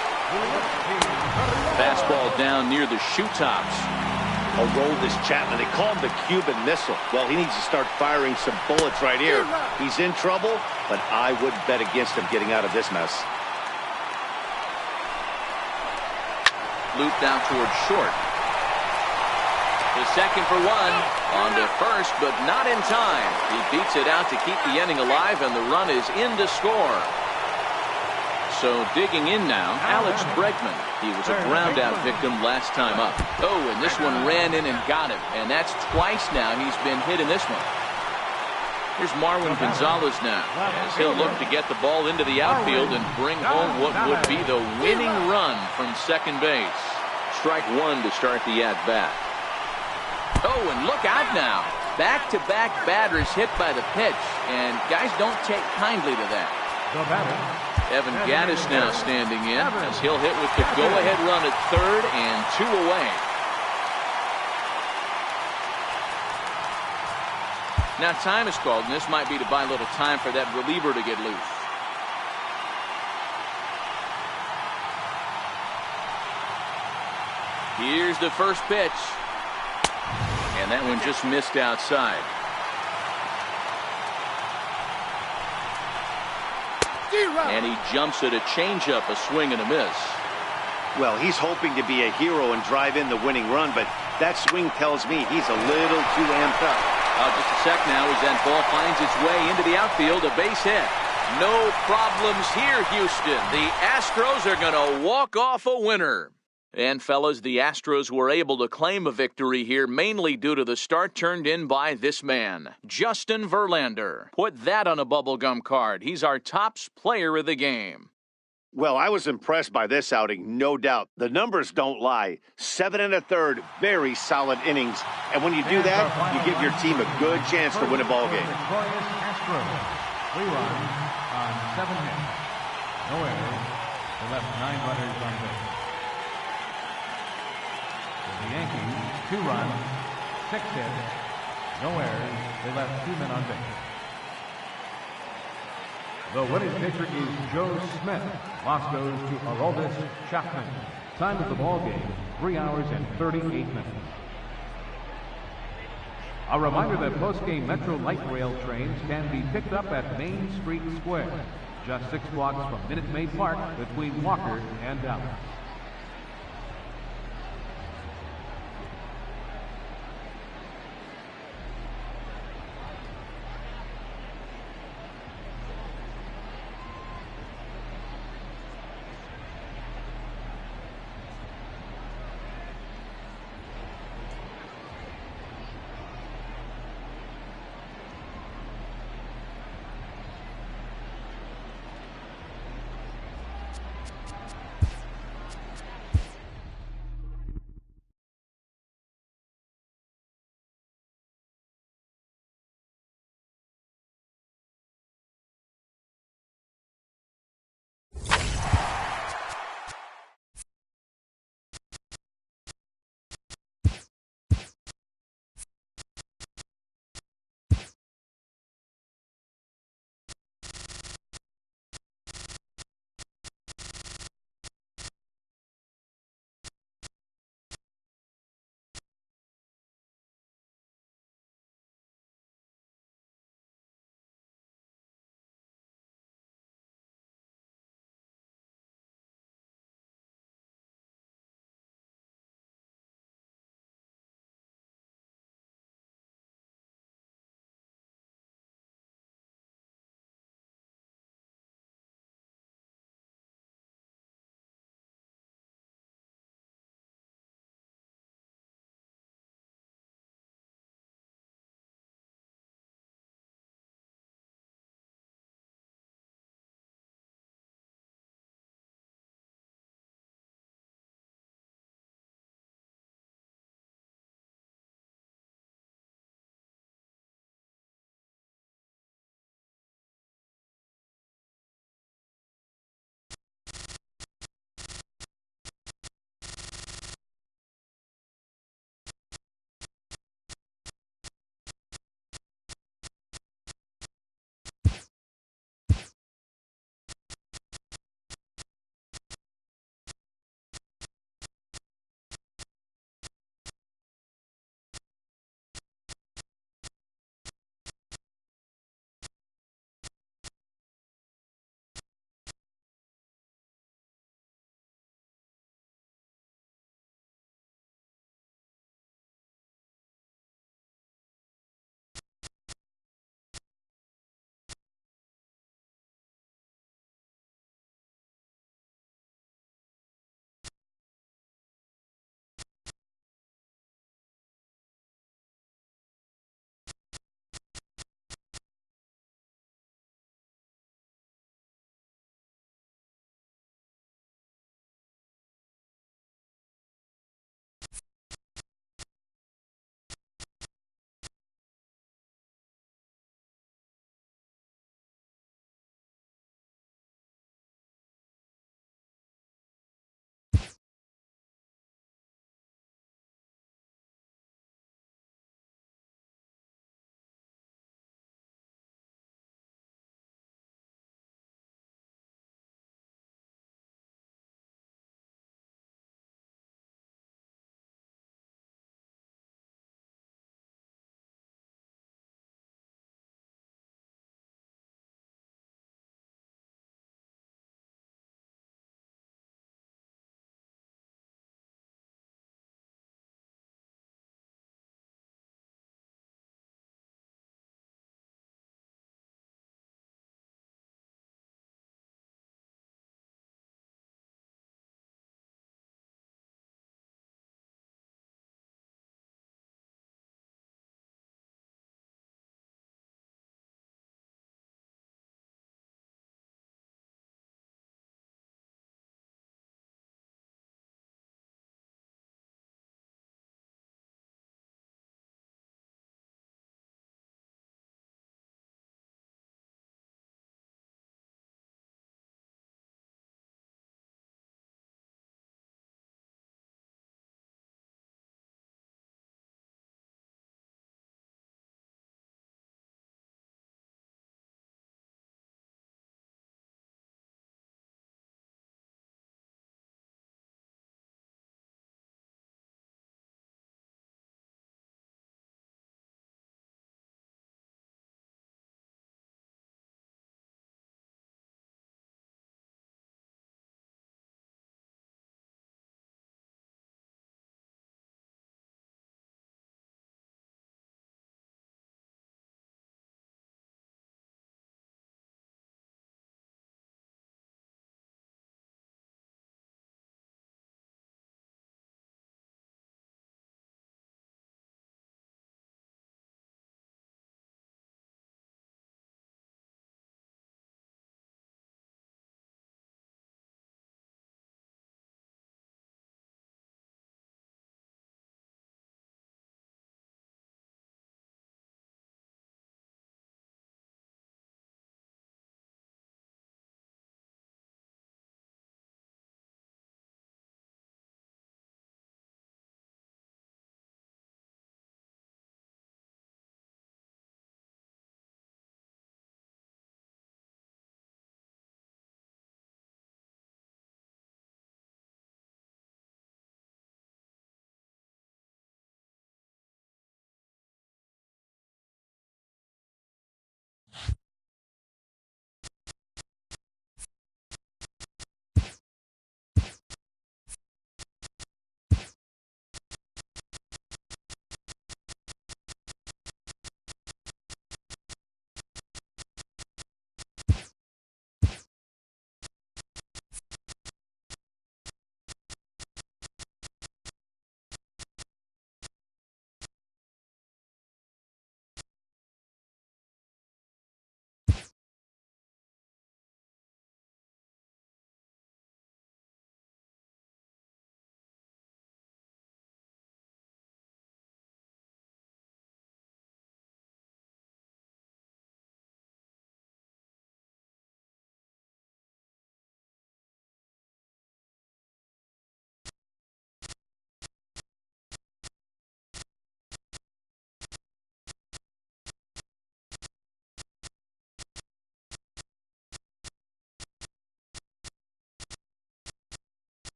Fastball down near the shoe tops. Aroldis Chapman, they call him the Cuban Missile. Well, he needs to start firing some bullets right here. He's in trouble, but I would bet against him getting out of this mess. Looped out towards short. The second for 1. On to first, but not in time. He beats it out to keep the inning alive, and the run is in to score. So digging in now, Alex Bregman. He was a ground-out victim last time up. Oh, and this one ran in and got him. And that's twice now he's been hit in this one. Here's Marwin Gonzalez now, as he'll look to get the ball into the outfield and bring home what would be the winning run from second base. Strike 1 to start the at-bat. Oh, and look out now. Back-to-back batters hit by the pitch, and guys don't take kindly to that. The batter. Evan Gaddis now standing in as he'll hit with the go-ahead run at third and 2 away. Now time is called, and this might be to buy a little time for that reliever to get loose. Here's the first pitch. And that one just missed outside. And he jumps at a changeup, a swing and a miss. Well, he's hoping to be a hero and drive in the winning run, but that swing tells me he's a little too amped up. Just a sec now as that ball finds its way into the outfield, a base hit. No problems here, Houston. The Astros are going to walk off a winner. And, fellas, the Astros were able to claim a victory here, mainly due to the start turned in by this man, Justin Verlander. Put that on a bubblegum card. He's our top player of the game. Well, I was impressed by this outing, no doubt. The numbers don't lie. 7 1/3, very solid innings. And when you do that, you give your team a good chance to win a ball game. Victorious Astros. 3 runs on 7 hits. No errors. They left 9 runners on base. For the Yankees, 2 runs, 6 hits. No errors. They left 2 men on base. The winning pitcher is Joe Smith. Loss goes to Aroldis Chapman. Time of the ball game, 3 hours and 38 minutes. A reminder that post-game Metro Light Rail trains can be picked up at Main Street Square, just 6 blocks from Minute Maid Park between Walker and Dallas.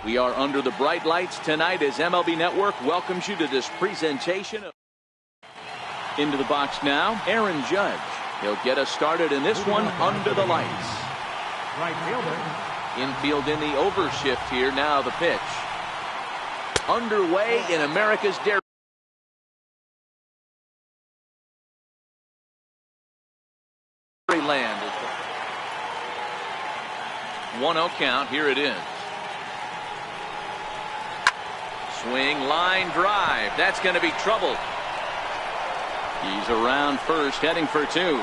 We are under the bright lights tonight as MLB Network welcomes you to this presentation. Into the box now, Aaron Judge. He'll get us started in this one under the lights. Right fielder. Infield in the overshift here. Now the pitch. Underway in America's Dairy Land. 1-0 count. Here it is. Swing, line drive. That's going to be trouble. He's around first, heading for two.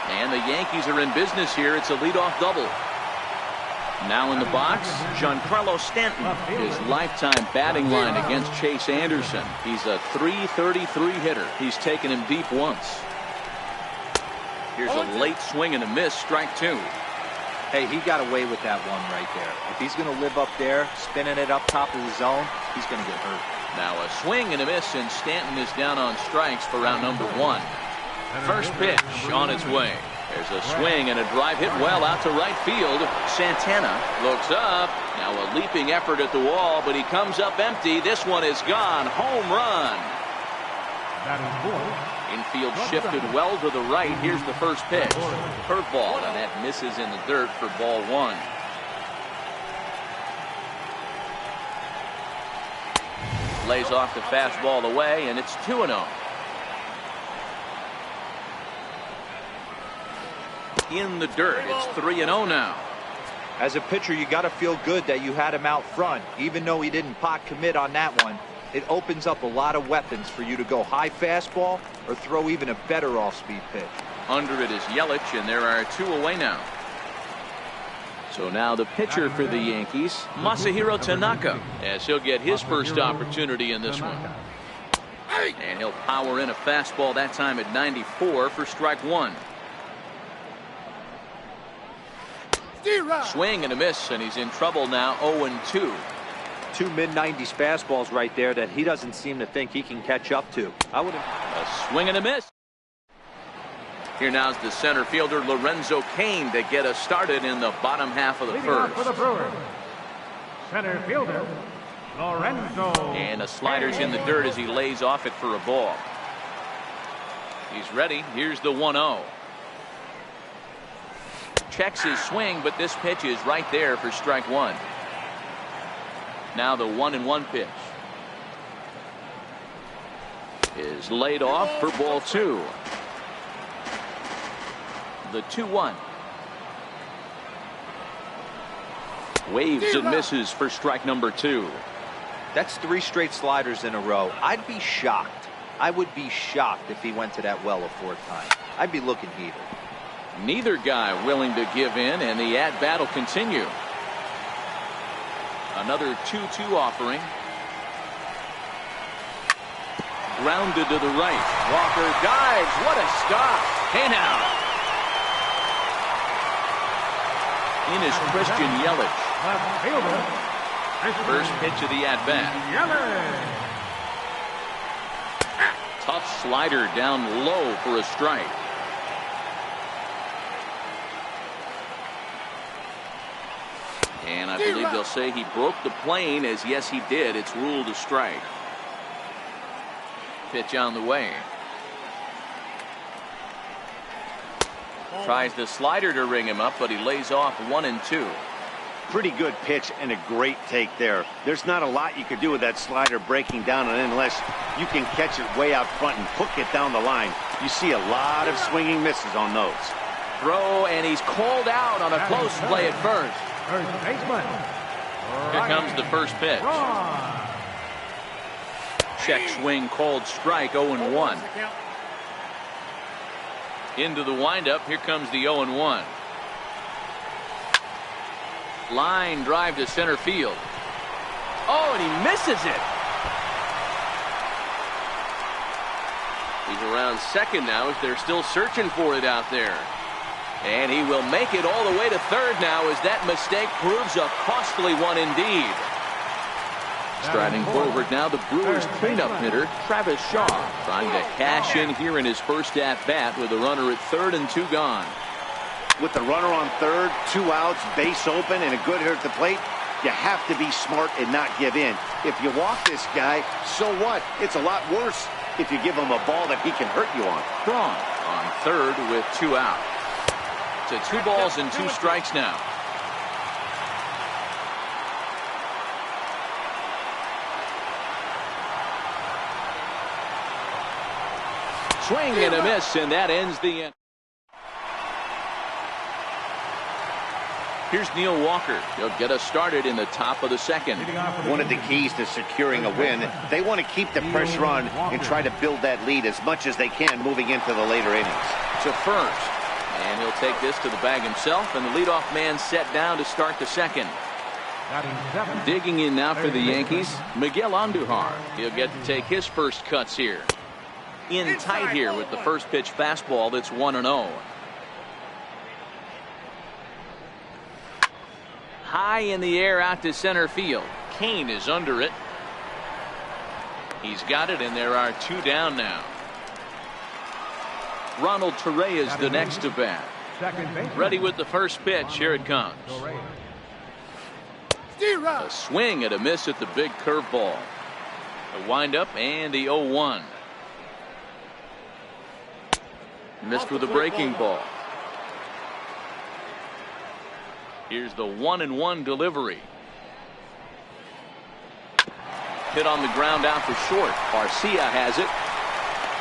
And the Yankees are in business here. It's a leadoff double. Now in the box, Giancarlo Stanton. His lifetime batting line against Chase Anderson. He's a .333 hitter. He's taken him deep once. Here's a late swing and a miss, strike two. Hey, he got away with that one right there. If he's going to live up there, spinning it up top of the zone, he's going to get hurt. Now a swing and a miss, and Stanton is down on strikes for round number one. First pitch on its way. There's a swing and a drive hit well out to right field. Santana looks up. Now a leaping effort at the wall, but he comes up empty. This one is gone. Home run. That is four. Infield shifted well to the right. Here's the first pitch. Curveball, and that misses in the dirt for ball one. Lays off the fastball away, and it's 2-0. In the dirt, it's 3-0 now. As a pitcher, you got to feel good that you had him out front, even though he didn't pot commit on that one. It opens up a lot of weapons for you to go high fastball or throw even a better off-speed pitch. Under it is Yelich, and there are two away now. So now the pitcher for the Yankees, Masahiro Tanaka, as he'll get his first opportunity in this one. And he'll power in a fastball that time at 94 for strike one. Swing and a miss, and he's in trouble now. 0-2. Two mid-90s fastballs right there that he doesn't seem to think he can catch up to. A swing and a miss. Here now's the center fielder Lorenzo Cain to get us started in the bottom half of the first. For the Brewers, center fielder Lorenzo. And a slider's in the dirt as he lays off it for a ball. He's ready. Here's the 1-0. Checks his swing, but this pitch is right there for strike one. Now the 1-1 pitch is laid off for ball two. The 2-1. Waves and misses for strike number two. That's three straight sliders in a row. I'd be shocked. I would be shocked if he went to that well a fourth time. I'd be looking heated. Neither guy willing to give in, and the at-bat will continue. Another 2-2 offering. Grounded to the right. Walker dives. What a stop. Hey now. In is Christian Yelich. Left fielder. First pitch of the at-bat. Yelich. Tough slider down low for a strike. And I believe they'll say he broke the plane, as yes he did. It's ruled a strike. Pitch on the way. Tries the slider to ring him up, but he lays off 1-2. Pretty good pitch and a great take there. There's not a lot you could do with that slider breaking down and in unless you can catch it way out front and hook it down the line. You see a lot of swinging misses on those. Throw, and he's called out on a close play at first. First baseman. Here comes the first pitch. Check swing called strike. 0-1. Into the windup. Here comes the 0-1. Line drive to center field. Oh, and he misses it. He's around second now as they're still searching for it out there. And he will make it all the way to third now as that mistake proves a costly one indeed. Striding forward now, the Brewers cleanup hitter, Travis Shaw, trying to cash in here in his first at-bat with a runner at third and two gone. With the runner on third, 2 outs, base open, and a good hitter at the plate, You have to be smart and not give in. If you walk this guy, so what? It's a lot worse if you give him a ball that he can hurt you on. Braun on third with 2 out. So 2 balls and 2 strikes now. Swing and a miss, and that ends the inning. Here's Neil Walker. He'll get us started in the top of the second. One of the keys to securing a win, they want to keep the pressure on and try to build that lead as much as they can moving into the later innings. To first, and he'll take this to the bag himself, and the leadoff man set down to start the second. Digging in now for the Yankees, Miguel Andujar. He'll get to take his first cuts here. In tight here with the first pitch fastball that's 1-0. High in the air out to center field. Kane is under it. He's got it, and there are 2 down now. Ronald Torrey is the next to bat. Ready with the first pitch. Here it comes. A swing and a miss at the big curveball. A windup and the 0-1. Missed with a breaking ball. Here's the 1-1 delivery. Hit on the ground out for short. Garcia has it.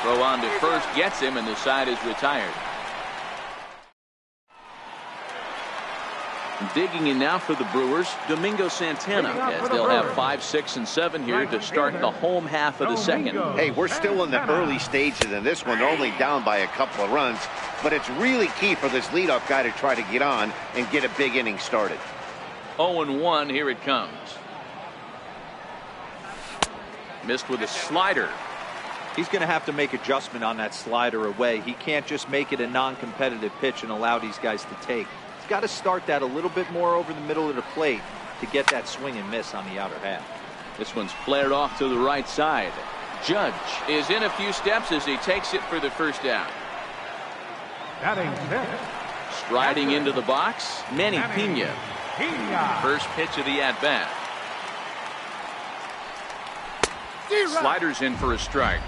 Throw on to first gets him, and the side is retired. Digging in now for the Brewers, Domingo Santana, as they'll have 5, 6, and 7 here to start the home half of the second. Hey, we're still in the early stages in this one. They're only down by a couple of runs, but it's really key for this leadoff guy to try to get on and get a big inning started. 0-1, here it comes. Missed with a slider. He's going to have to make adjustment on that slider away. He can't just make it a non-competitive pitch and allow these guys to take. He's got to start that a little bit more over the middle of the plate to get that swing and miss on the outer half. This one's flared off to the right side. Judge is in a few steps as he takes it for the first out. Striding into the box, Manny Pena. First pitch of the at-bat. Sliders in for a strike.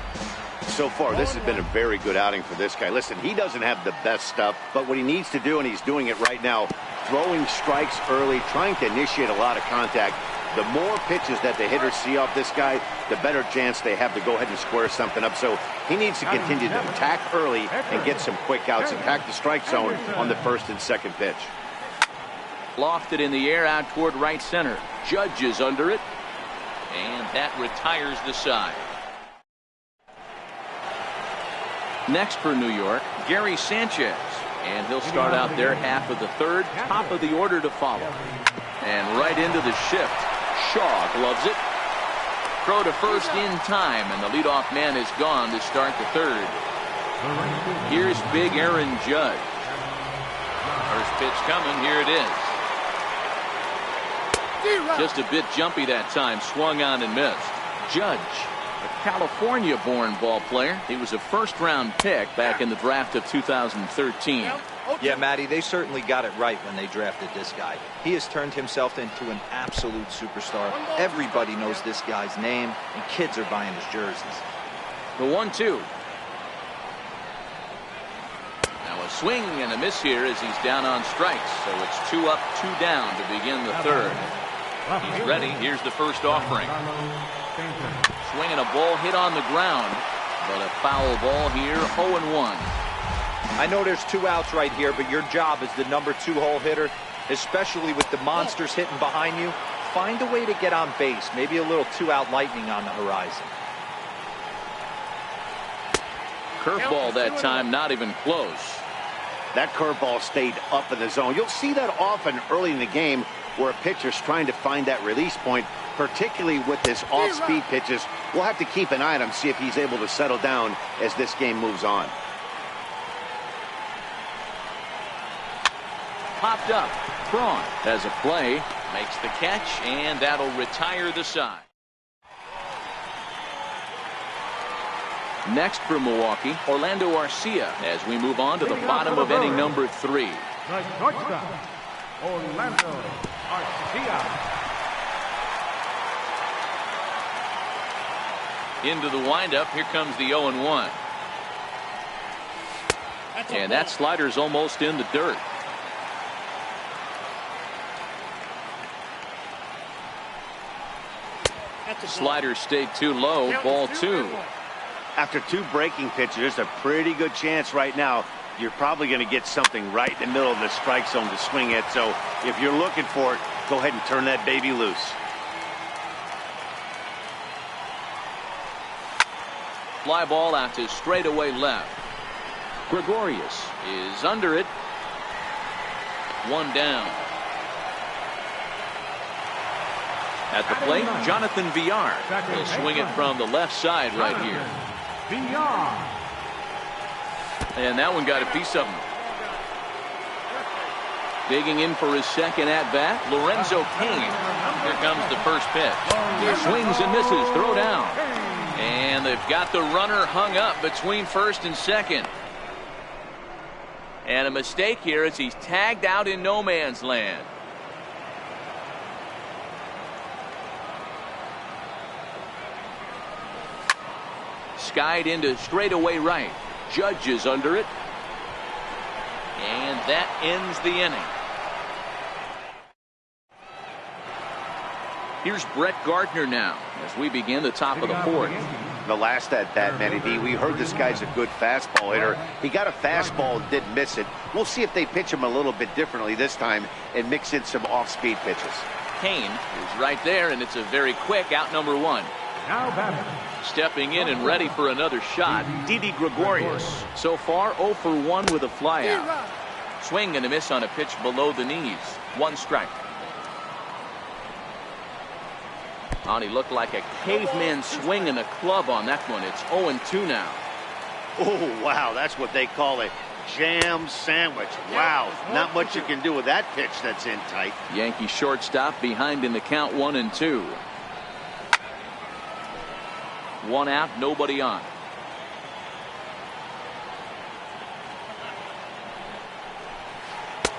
So far, this has been a very good outing for this guy. Listen, he doesn't have the best stuff, but what he needs to do, and he's doing it right now, throwing strikes early, trying to initiate a lot of contact. The more pitches that the hitters see off this guy, the better chance they have to go ahead and square something up. So he needs to continue to attack early and get some quick outs, attack the strike zone on the first and second pitch. Lofted in the air out toward right center. Judge is under it, and that retires the side. Next for New York, Gary Sanchez, and he'll start out their half of the third, top of the order to follow. And right into the shift. Shaw gloves it. Throw to first in time, and the leadoff man is gone to start the third. Here's big Aaron Judge. First pitch coming, here it is. Just a bit jumpy that time, swung on and missed. Judge, a California-born ball player. He was a first-round pick back in the draft of 2013. Yeah, Matty, they certainly got it right when they drafted this guy. He has turned himself into an absolute superstar. Everybody knows this guy's name, and kids are buying his jerseys. The 1-2. Now a swing and a miss here as he's down on strikes. So it's 2 up, 2 down to begin the third. He's ready. Here's the first offering. Swinging a ball hit on the ground, but a foul ball here, 0-1. I know there's 2 outs right here, but your job as the number 2 hole hitter, especially with the monsters hitting behind you, find a way to get on base. Maybe a little 2-out lightning on the horizon. Curveball that time, not even close. That curveball stayed up in the zone. You'll see that often early in the game where a pitcher's trying to find that release point, particularly with his off-speed pitches. We'll have to keep an eye on him, see if he's able to settle down as this game moves on. Popped up. Braun has a play, makes the catch, and that'll retire the side. Next for Milwaukee, Orlando Arcia, as we move on to the bottom of inning number 3. The shortstop, Orlando Arcia. Into the windup. Here comes the 0-1. And that slider's almost in the dirt. Slider stayed too low. Ball 2. After 2 breaking pitches, there's a pretty good chance right now you're probably going to get something right in the middle of the strike zone to swing at. So if you're looking for it, go ahead and turn that baby loose. Fly ball out to straightaway left. Gregorius is under it. 1 down. At the plate, Jonathan Villar will swing it from the left side right here. And that one got a piece of him. Digging in for his second at-bat, Lorenzo Cain. Here comes the first pitch. He swings and misses. Throw down. And they've got the runner hung up between first and second. And a mistake here as he's tagged out in no man's land. Skied into straightaway right. Judge is under it. And that ends the inning. Here's Brett Gardner now as we begin the top of the 4th. The last at-bat, Matty D, we heard this guy's a good fastball hitter. He got a fastball and didn't miss it. We'll see if they pitch him a little bit differently this time and mix in some off-speed pitches. Cain is right there, and it's a very quick out number 1. Now batting. Stepping in and ready for another shot, Didi Gregorius. So far 0 for 1 with a flyout. Swing and a miss on a pitch below the knees. 1 strike. Oh, he looked like a caveman swinging a club on that one. It's 0-2 now. Oh, wow, that's what they call a jam sandwich. Wow, not much you can do with that pitch that's in tight. Yankee shortstop behind in the count 1-2. 1 out, nobody on.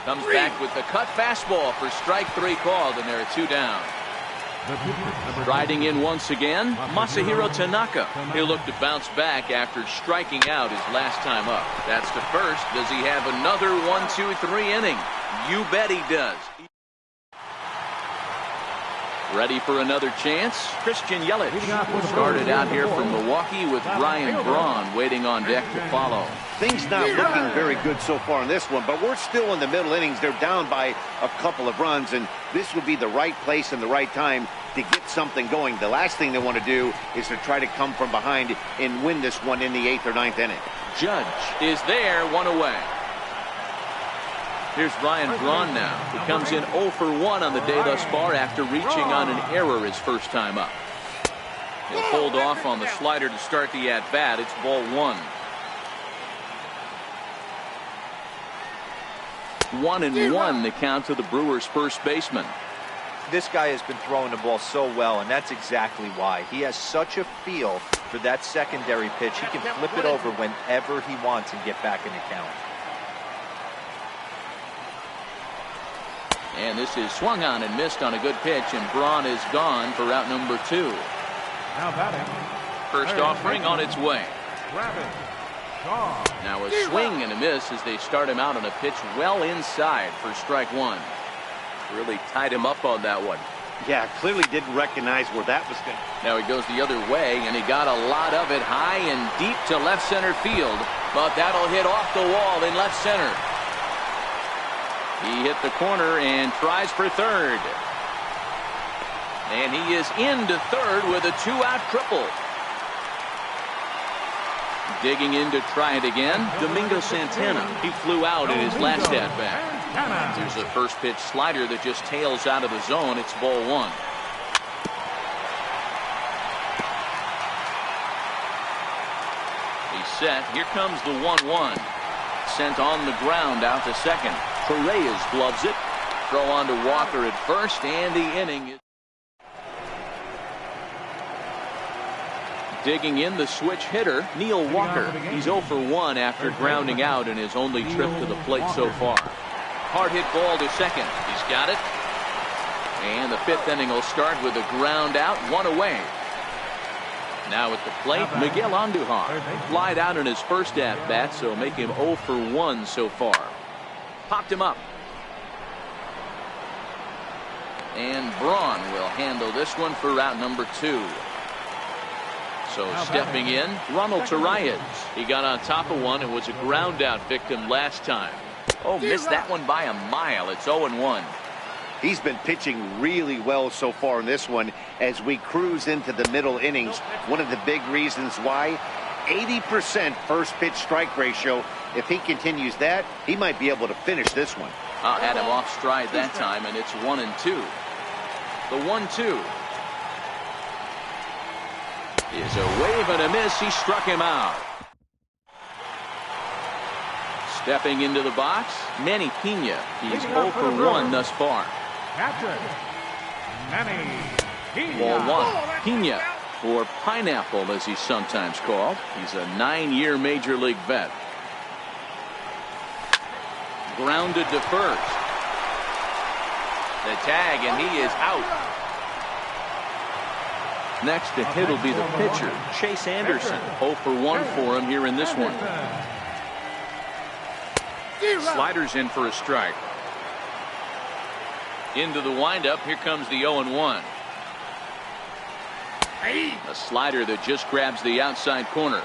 Comes back with the cut fastball for strike 3 called, and there are 2 down. Riding in once again, Masahiro Tanaka. He'll look to bounce back after striking out his last time up. That's the first. Does he have another 1-2-3 inning? You bet he does. Ready for another chance? Christian Yelich started out here from Milwaukee with Ryan Braun waiting on deck to follow. Things not looking very good so far in this one, but we're still in the middle innings. They're down by a couple of runs, and this would be the right place and the right time to get something going. The last thing they want to do is to try to come from behind and win this one in the 8th or 9th inning. Judge is there, 1 away. Here's Ryan Braun now. He comes in 0 for 1 on the day thus far after reaching on an error his first time up. He'll hold off on the slider to start the at-bat. It's ball 1. 1-1 the count to the Brewers' first baseman. This guy has been throwing the ball so well, and that's exactly why. He has such a feel for that secondary pitch. He can flip it over whenever he wants and get back in the count. And this is swung on and missed on a good pitch, and Braun is gone for out number 2. Now batting. First offering on its way. Now a swing and a miss as they start him out on a pitch well inside for strike 1. Really tied him up on that one. Yeah, clearly didn't recognize where that was going. Now he goes the other way, and he got a lot of it high and deep to left center field, but that'll hit off the wall in left center. He hit the corner and tries for third. And he is into third with a 2-out triple. Digging in to try it again, Domingo Santana. He flew out in his last at-bat. There's a first pitch slider that just tails out of the zone. It's ball 1. He's set. Here comes the 1-1. Sent on the ground out to second. Correa's gloves it. Throw on to Walker at first, and the inning is digging in the switch hitter, Neil Walker. He's 0 for 1 after grounding out in his only trip to the plate so far. Hard hit ball to second. He's got it. And the 5th inning will start with a ground out, 1 away. Now at the plate, Miguel Andujar. Flied out in his first at-bat, so make him 0 for 1 so far. Popped him up. And Braun will handle this one for out number 2. So stepping in, Ronald Torreyes. He got on top of one and was a ground out victim last time. Oh, missed that one by a mile. It's 0-1. He's been pitching really well so far in this one as we cruise into the middle innings. One of the big reasons why, 80% first pitch strike ratio. If he continues that, he might be able to finish this one. Had him off stride that time, and it's 1-2. The 1-2 is a wave and a miss. He struck him out. Stepping into the box, Manny Pena. He's 0 for 1 thus far. Ball 1. Pena, or Pineapple as he's sometimes called. He's a 9-year major league vet. Grounded to first. The tag, and he is out. Next to hit will be the pitcher, Chase Anderson. 0 for 1 for him here in this one. Sliders in for a strike. Into the windup. Here comes the 0-1. A slider that just grabs the outside corner.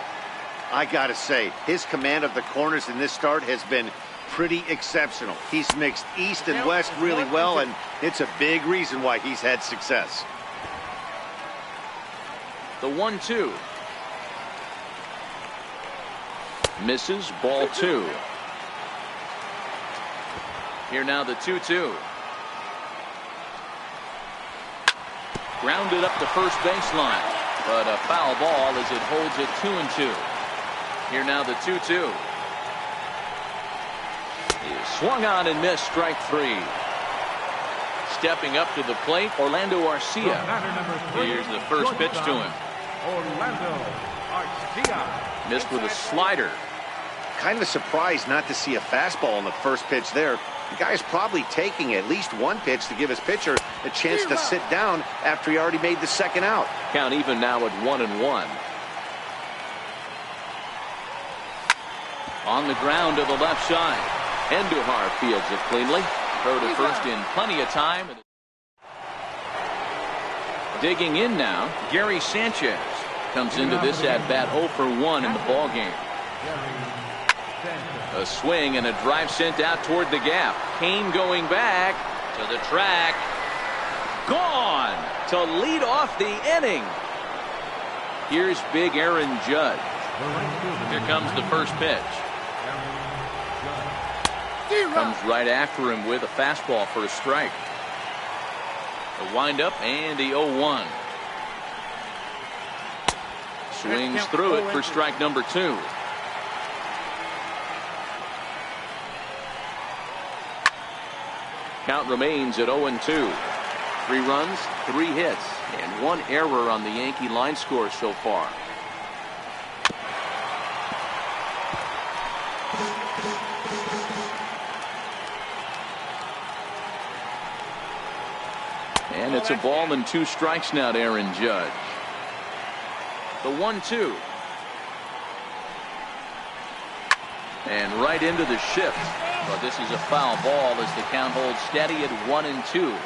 I gotta say, his command of the corners in this start has been pretty exceptional. He's mixed east and west really well, and it's a big reason why he's had success. The 1-2. Misses. Ball 2. Here now the 2-2. Grounded up the first baseline, but a foul ball as it holds it 2-2. Here now the 2-2. He swung on and missed. Strike 3. Stepping up to the plate, Orlando Arcia. Here's the first pitch to him. Orlando Arcia. Missed with a slider. Kind of surprised not to see a fastball on the first pitch there. The guy's probably taking at least one pitch to give his pitcher a chance to sit down after he already made the second out. Count even now at 1-1. On the ground to the left side. Andujar fields it cleanly. Throw to first in plenty of time. Digging in now, Gary Sanchez comes into this at bat 0 for 1 in the ball game. A swing and a drive sent out toward the gap. Kane going back to the track. Gone to lead off the inning. Here's big Aaron Judge. Here comes the first pitch. Comes right after him with a fastball for a strike. The windup and the 0-1. Swings through it for strike number 2. Count remains at 0-2. 3 runs, 3 hits, and 1 error on the Yankee line score so far. And it's a ball and 2 strikes now to Aaron Judge. The 1-2. And right into the shift. But this is a foul ball as the count holds steady at 1-2.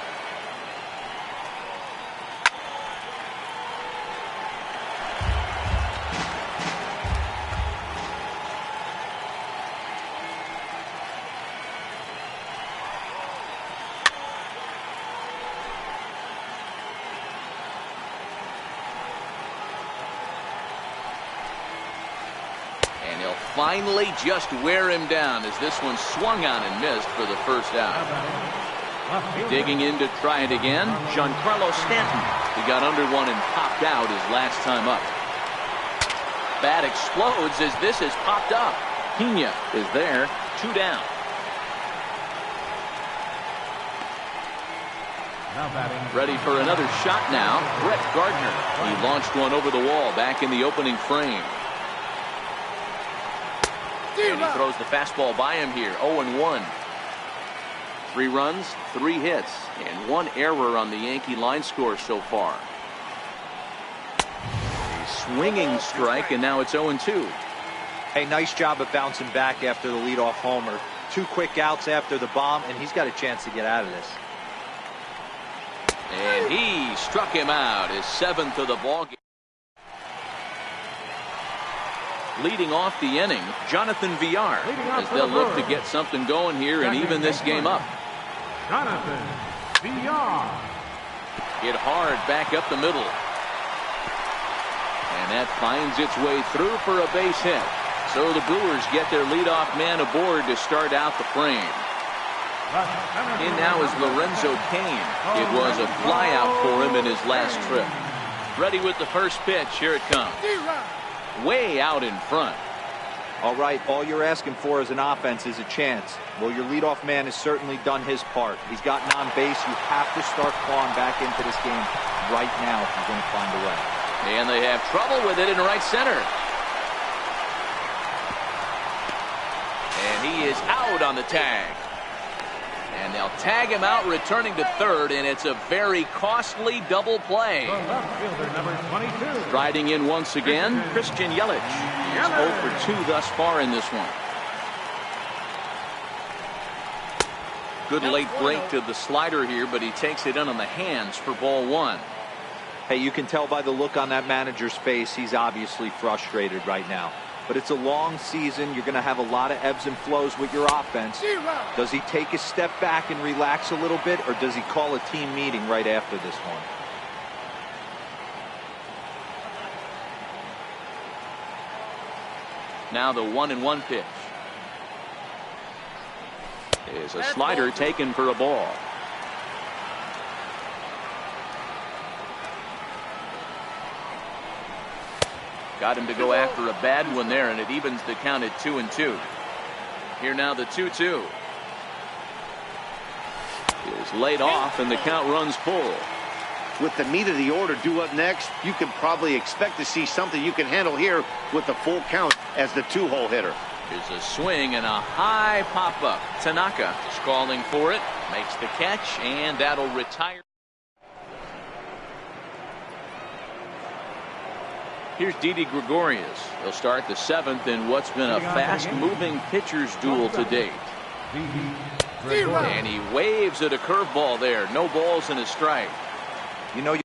Finally just wear him down as this one swung on and missed for the first out. Digging in to try it again, Giancarlo Stanton. He got under one and popped out his last time up. Bat explodes as this is popped up. Pena is there, 2 down. Ready for another shot now, Brett Gardner. He launched one over the wall back in the opening frame. And he throws the fastball by him here. 0-1. 3 runs, 3 hits, and 1 error on the Yankee line score so far. He swinging strike, and now it's 0-2. Hey, nice job of bouncing back after the leadoff homer. 2 quick outs after the bomb, and he's got a chance to get out of this. And he struck him out, his 7th of the ball game. Leading off the inning, Jonathan Villar, as they'll look to get something going here and even this game up. Jonathan Villar. Hit hard back up the middle. And that finds its way through for a base hit. So the Brewers get their leadoff man aboard to start out the frame. In now is Lorenzo Cain. It was a flyout for him in his last trip. Ready with the first pitch. Here it comes. Way out in front. All right, all you're asking for as an offense is a chance. Well, your leadoff man has certainly done his part. He's gotten on base. You have to start clawing back into this game right now if you're going to find a way. And they have trouble with it in right center. And he is out on the tag. And they'll tag him out, returning to third, and it's a very costly double play. Left fielder number 22. Riding in once again, Christian Yelich. He's 0 for 2 thus far in this one. Good late break to the slider here, but he takes it in on the hands for ball 1. Hey, you can tell by the look on that manager's face, he's obviously frustrated right now. But it's a long season. You're going to have a lot of ebbs and flows with your offense. Does he take a step back and relax a little bit, or does he call a team meeting right after this one? Now the 1-1 pitch. Is a slider taken for a ball. Got him to go after a bad one there, and it evens the count at 2-2. Here now the 2-2. Is laid off, and the count runs full. With the meat of the order due up next, you can probably expect to see something you can handle here with the full count as the 2-hole hitter. Here's a swing and a high pop-up. Tanaka is calling for it, makes the catch, and that'll retire. Here's Didi Gregorius. He'll start the 7th in what's been a fast-moving pitcher's duel to date. And he waves at a curveball there. No balls and a strike. You know, you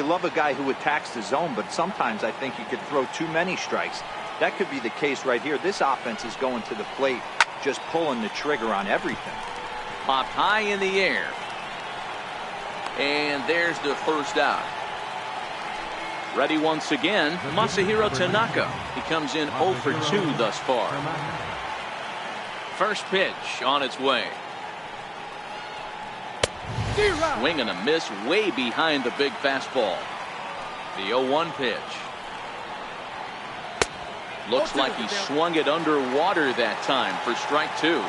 love a guy who attacks the zone, but sometimes I think you could throw too many strikes. That could be the case right here. This offense is going to the plate, just pulling the trigger on everything. Popped high in the air. And there's the first out. Ready once again, Masahiro Tanaka. He comes in 0 for 2 thus far. First pitch on its way. Swing and a miss way behind the big fastball. The 0-1 pitch. Looks like he swung it underwater that time for strike 2.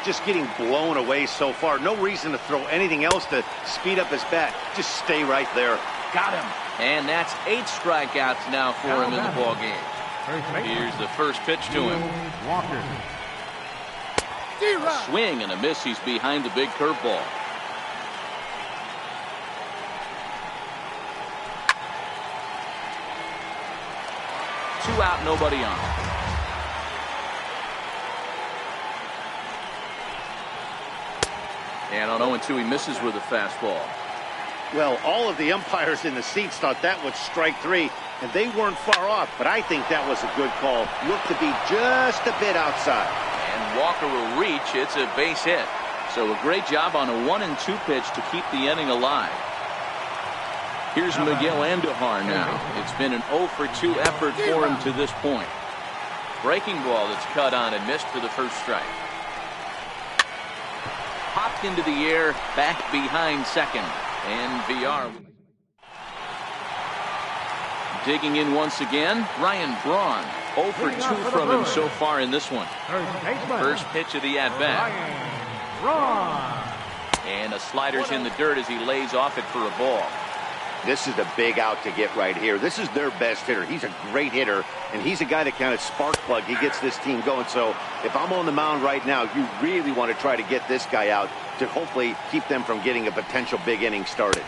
Just getting blown away so far. No reason to throw anything else to speed up his bat. Just stay right there. Got him. And that's 8 strikeouts now for him in the ball game. Here's the first pitch to him. A swing and a miss. He's behind the big curveball. 2 out, nobody on. And on 0-2, he misses with a fastball. Well, all of the umpires in the seats thought that was strike 3, and they weren't far off, but I think that was a good call. Looked to be just a bit outside. And Walker will reach. It's a base hit. So a great job on a 1-2 pitch to keep the inning alive. Here's Miguel Andujar now. It's been an 0 for 2 effort for him to this point. Breaking ball that's cut on and missed for the first strike. Popped into the air, back behind second. And Villar digging in once again. Ryan Braun 0 for 2 from him so far in this one. First pitch of the at-bat. And a slider's in the dirt as he lays off it for a ball. This is the big out to get right here. This is their best hitter. He's a great hitter, and he's a guy that kind of spark plug. He gets this team going. So if I'm on the mound right now, you really want to try to get this guy out to hopefully keep them from getting a potential big inning started.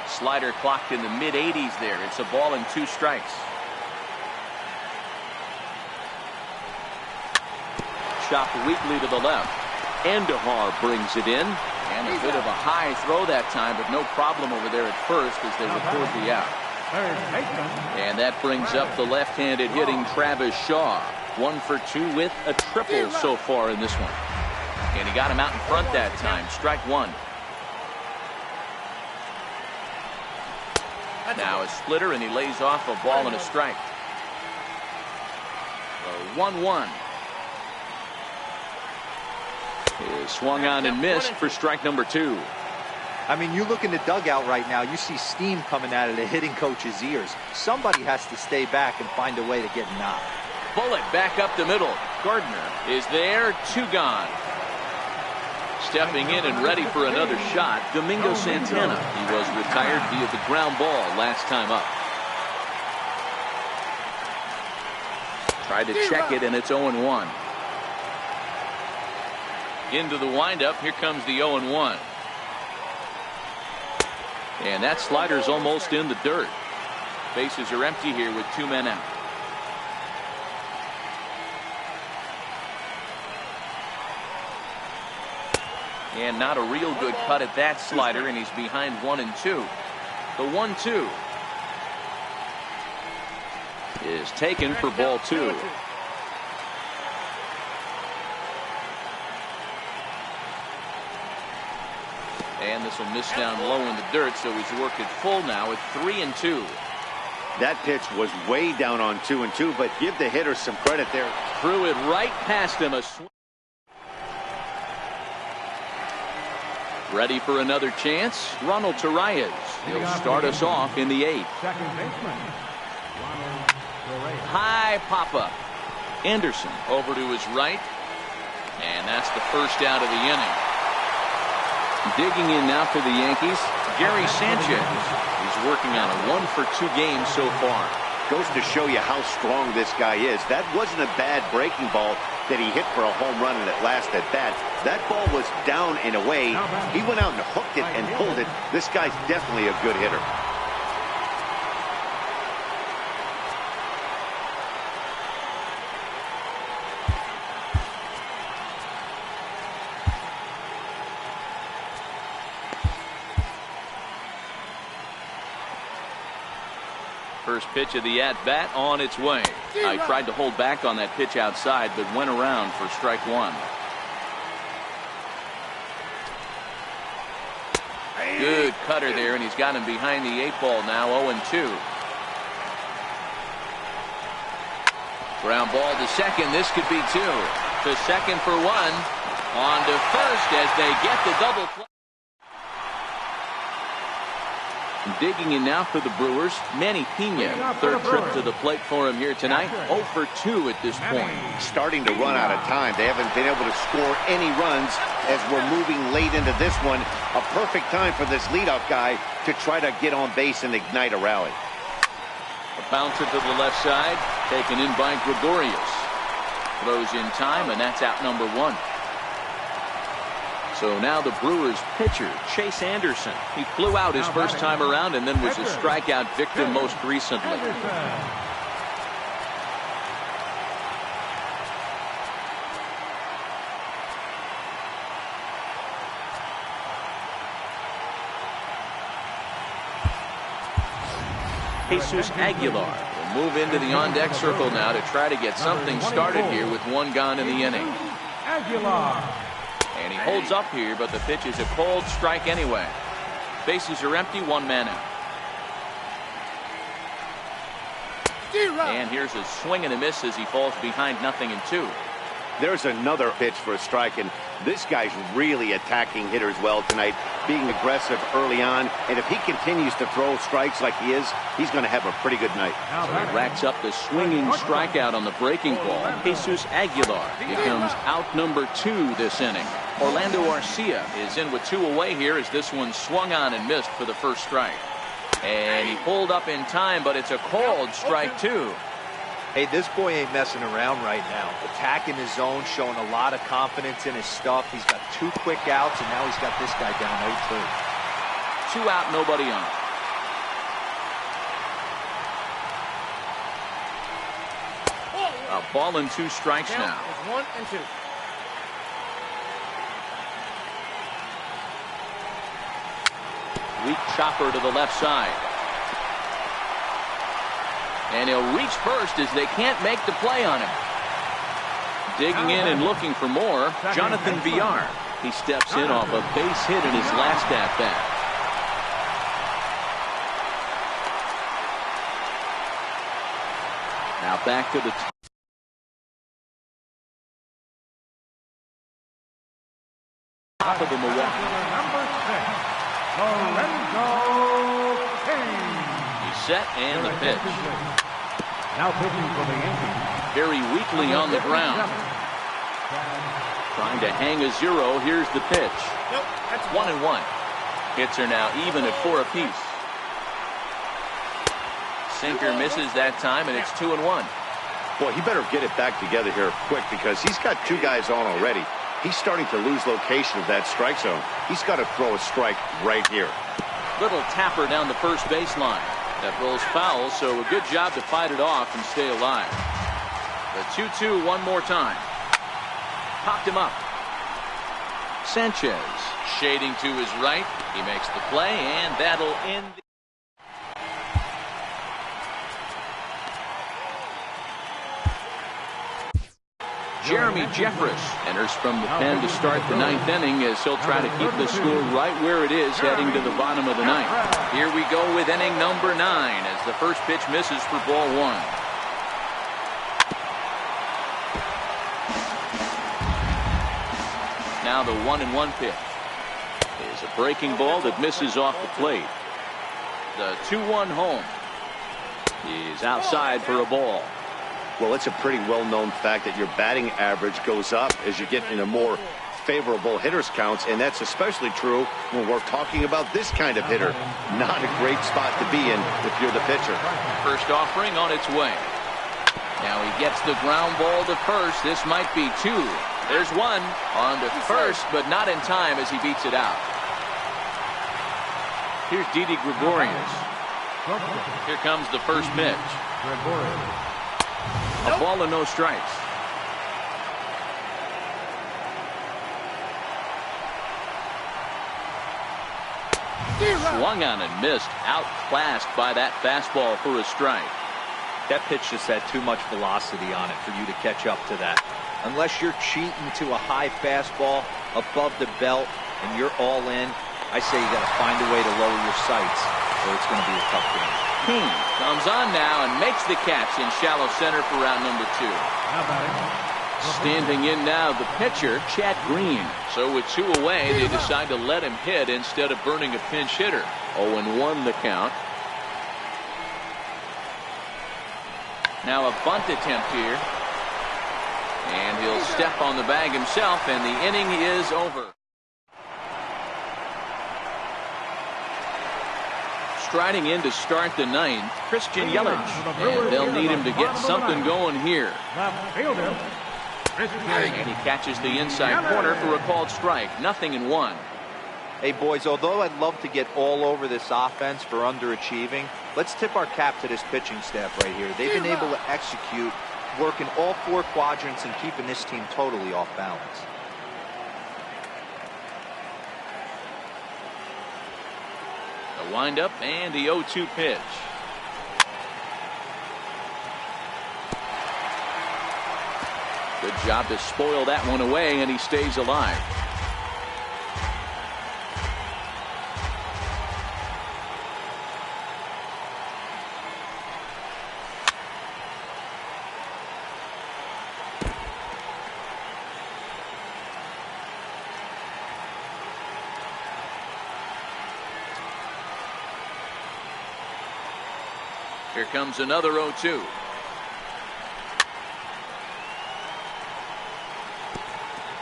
Slider clocked in the mid-80s there. It's a ball and 2 strikes. Chopped weakly to the left. Andahar brings it in. And a bit of a high throw that time, but no problem over there at first as they record the out. And that brings up the left-handed hitting Travis Shaw. 1 for 2 with a triple so far in this one. And he got him out in front that time. Strike 1. Now a splitter, and he lays off a ball and a strike. 1-1. Is swung on and missed for strike number 2. I mean, you look in the dugout right now, you see steam coming out of the hitting coach's ears. Somebody has to stay back and find a way to get knocked. Bullet back up the middle. Gardner is there. 2 gone. Stepping in and ready for another shot, Domingo Santana. He was retired via the ground ball last time up. Tried to check it, and it's 0-1. Into the windup. Here comes the 0-1. And that slider's almost in the dirt. Bases are empty here with 2 men out. And not a real good cut at that slider, and he's behind 1-2. The 1-2 is taken for ball 2. And this will miss down low in the dirt, so he's worked it full now at 3-2. That pitch was way down on 2-2, but give the hitter some credit there. Threw it right past him. A swing. Ready for another chance. Ronald Torreyes. He'll start us off in the 8th. High pop-up. Anderson over to his right. And that's the first out of the inning. Digging in now for the Yankees, Gary Sanchez. He's working on a 1 for 2 game so far. Goes to show you how strong this guy is. That wasn't a bad breaking ball that he hit for a home run in that last at bat. That ball was down and away. He went out and hooked it and pulled it. This guy's definitely a good hitter. First pitch of the at-bat on its way. I tried to hold back on that pitch outside, but went around for strike 1. Good cutter there, and he's got him behind the 8 ball now. 0-2. Ground ball to second. This could be 2. To second for 1. On to first as they get the double play. Digging in now for the Brewers, Manny Pena. Third trip to the plate for him here tonight. 0 for 2 at this point. Starting to run out of time. They haven't been able to score any runs as we're moving late into this one. A perfect time for this leadoff guy to try to get on base and ignite a rally. A bouncer to the left side, taken in by Gregorius. Throws in time, and that's out number 1. So now the Brewers pitcher, Chase Anderson. He flew out his first time around and then was a strikeout victim most recently. Jesus Aguilar will move into the on-deck circle now to try to get something started here with 1 gone in the inning. Aguilar. And he holds up here, but the pitch is a cold strike anyway. Bases are empty, 1 man out. And here's a swing and a miss as he falls behind 0-2. There's another pitch for a strike, and this guy's really attacking hitters well tonight, being aggressive early on. And if he continues to throw strikes like he is, he's going to have a pretty good night. So he racks up the swinging strikeout on the breaking ball. Jesus Aguilar becomes out number 2 this inning. Orlando Arcia is in with 2 away here as this one swung on and missed for the first strike. And he pulled up in time, but it's a called strike two. Hey, this boy ain't messing around right now. Attacking his zone, showing a lot of confidence in his stuff. He's got 2 quick outs, and now he's got this guy down 0-2. 2 out, nobody on. A ball and 2 strikes now. 1 and 2. Weak chopper to the left side. And he'll reach first as they can't make the play on him. Digging in and looking for more, Jonathan Villar. He steps in off a base hit in his last at-bat. Now back to the top of the Milwaukee. Number 6, Lorenzo King. He's set and the pitch. Now pitching for the Yankees. Very weakly on the ground. Trying to hang a 0. Here's the pitch. Nope, that's 1-1. Hits are now even at 4 apiece. Sinker misses that time, and it's 2-1. Boy, he better get it back together here quick because he's got 2 guys on already. He's starting to lose location of that strike zone. He's got to throw a strike right here. Little tapper down the first baseline. That rolls foul, so a good job to fight it off and stay alive. The 2-2 one more time. Popped him up. Sanchez shading to his right. He makes the play, and that'll end. Jeremy Jeffress enters from the pen to start the 9th inning as he'll try to keep the score right where it is heading to the bottom of the 9th. Here we go with inning number 9 as the first pitch misses for ball 1. Now the 1-1 pitch is a breaking ball that misses off the plate. The 2-1 home is outside for a ball. Well, it's a pretty well-known fact that your batting average goes up as you get into more favorable hitters counts, and that's especially true when we're talking about this kind of hitter. Not a great spot to be in if you're the pitcher. First offering on its way. Now he gets the ground ball to first. This might be 2. There's 1 on to first, but not in time as he beats it out. Here's Didi Gregorius. Here comes the first pitch. A ball and no strikes. Swung on and missed. Outclassed by that fastball for a strike. That pitch just had too much velocity on it for you to catch up to that. Unless you're cheating to a high fastball above the belt and you're all in, I say you got to find a way to lower your sights or it's going to be a tough game. King comes on now and makes the catch in shallow center for round number 2. Standing in now, the pitcher, Chad Green. So with 2 away, they decide to let him hit instead of burning a pinch hitter. 0-1 the count. Now a bunt attempt here. And he'll step on the bag himself, and the inning is over. Striding in to start the 9th, Christian Yelich. And they'll need him to get something going here. And he catches the inside corner for a called strike. 0-1. Hey, boys, although I'd love to get all over this offense for underachieving, let's tip our cap to this pitching staff right here. They've been able to execute, working all 4 quadrants and keeping this team totally off balance. The windup and the 0-2 pitch. Good job to spoil that one away, and he stays alive. Here comes another 0-2.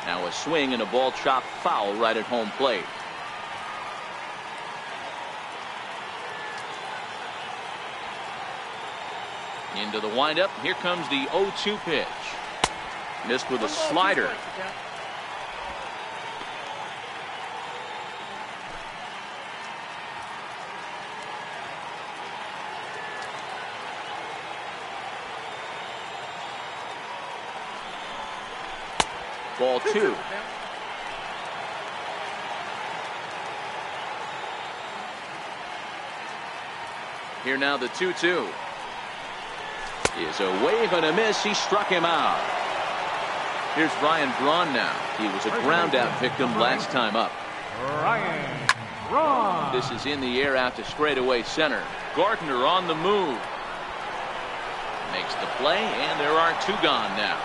Now a swing and a ball chopped foul right at home plate. Into the windup. Here comes the 0-2 pitch. Missed with a slider. Ball 2. Here now the 2-2. Is away, gonna miss. He struck him out. Here's Ryan Braun now. He was a ground out victim last time up. Ryan Braun. This is in the air out to straightaway center. Gardner on the move. Makes the play, and there are 2 gone now.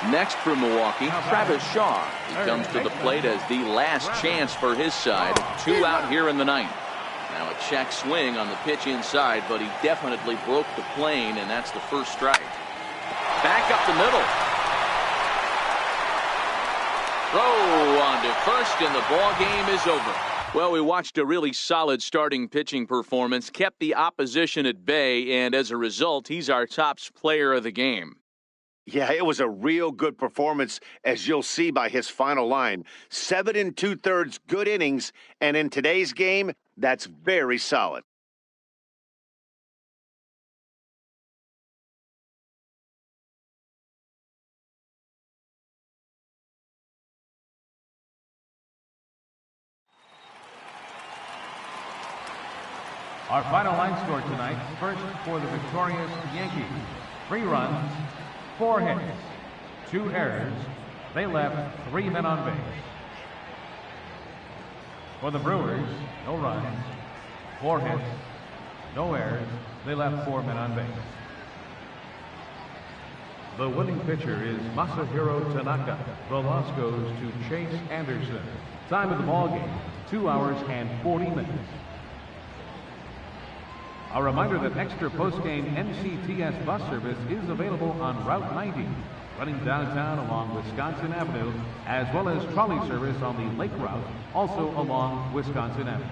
Next for Milwaukee, Travis Shaw. He comes to the plate as the last chance for his side. 2 out here in the 9th. Now a check swing on the pitch inside, but he definitely broke the plane, and that's the first strike. Back up the middle. Throw on to first, and the ball game is over. Well, we watched a really solid starting pitching performance, kept the opposition at bay, and as a result, he's our top player of the game. Yeah, it was a real good performance, as you'll see by his final line. 7 2/3 good innings, and in today's game, that's very solid. Our final line score tonight, first for the victorious Yankees. 3 runs, 4 hits, 2 errors. They left 3 men on base. For the Brewers, no runs, 4 hits, no errors. They left 4 men on base. The winning pitcher is Masahiro Tanaka. The loss goes to Chase Anderson. Time of the ball game, 2 hours and 40 minutes. A reminder that extra post-game NCTS bus service is available on Route 90, running downtown along Wisconsin Avenue, as well as trolley service on the Lake Route, also along Wisconsin Avenue.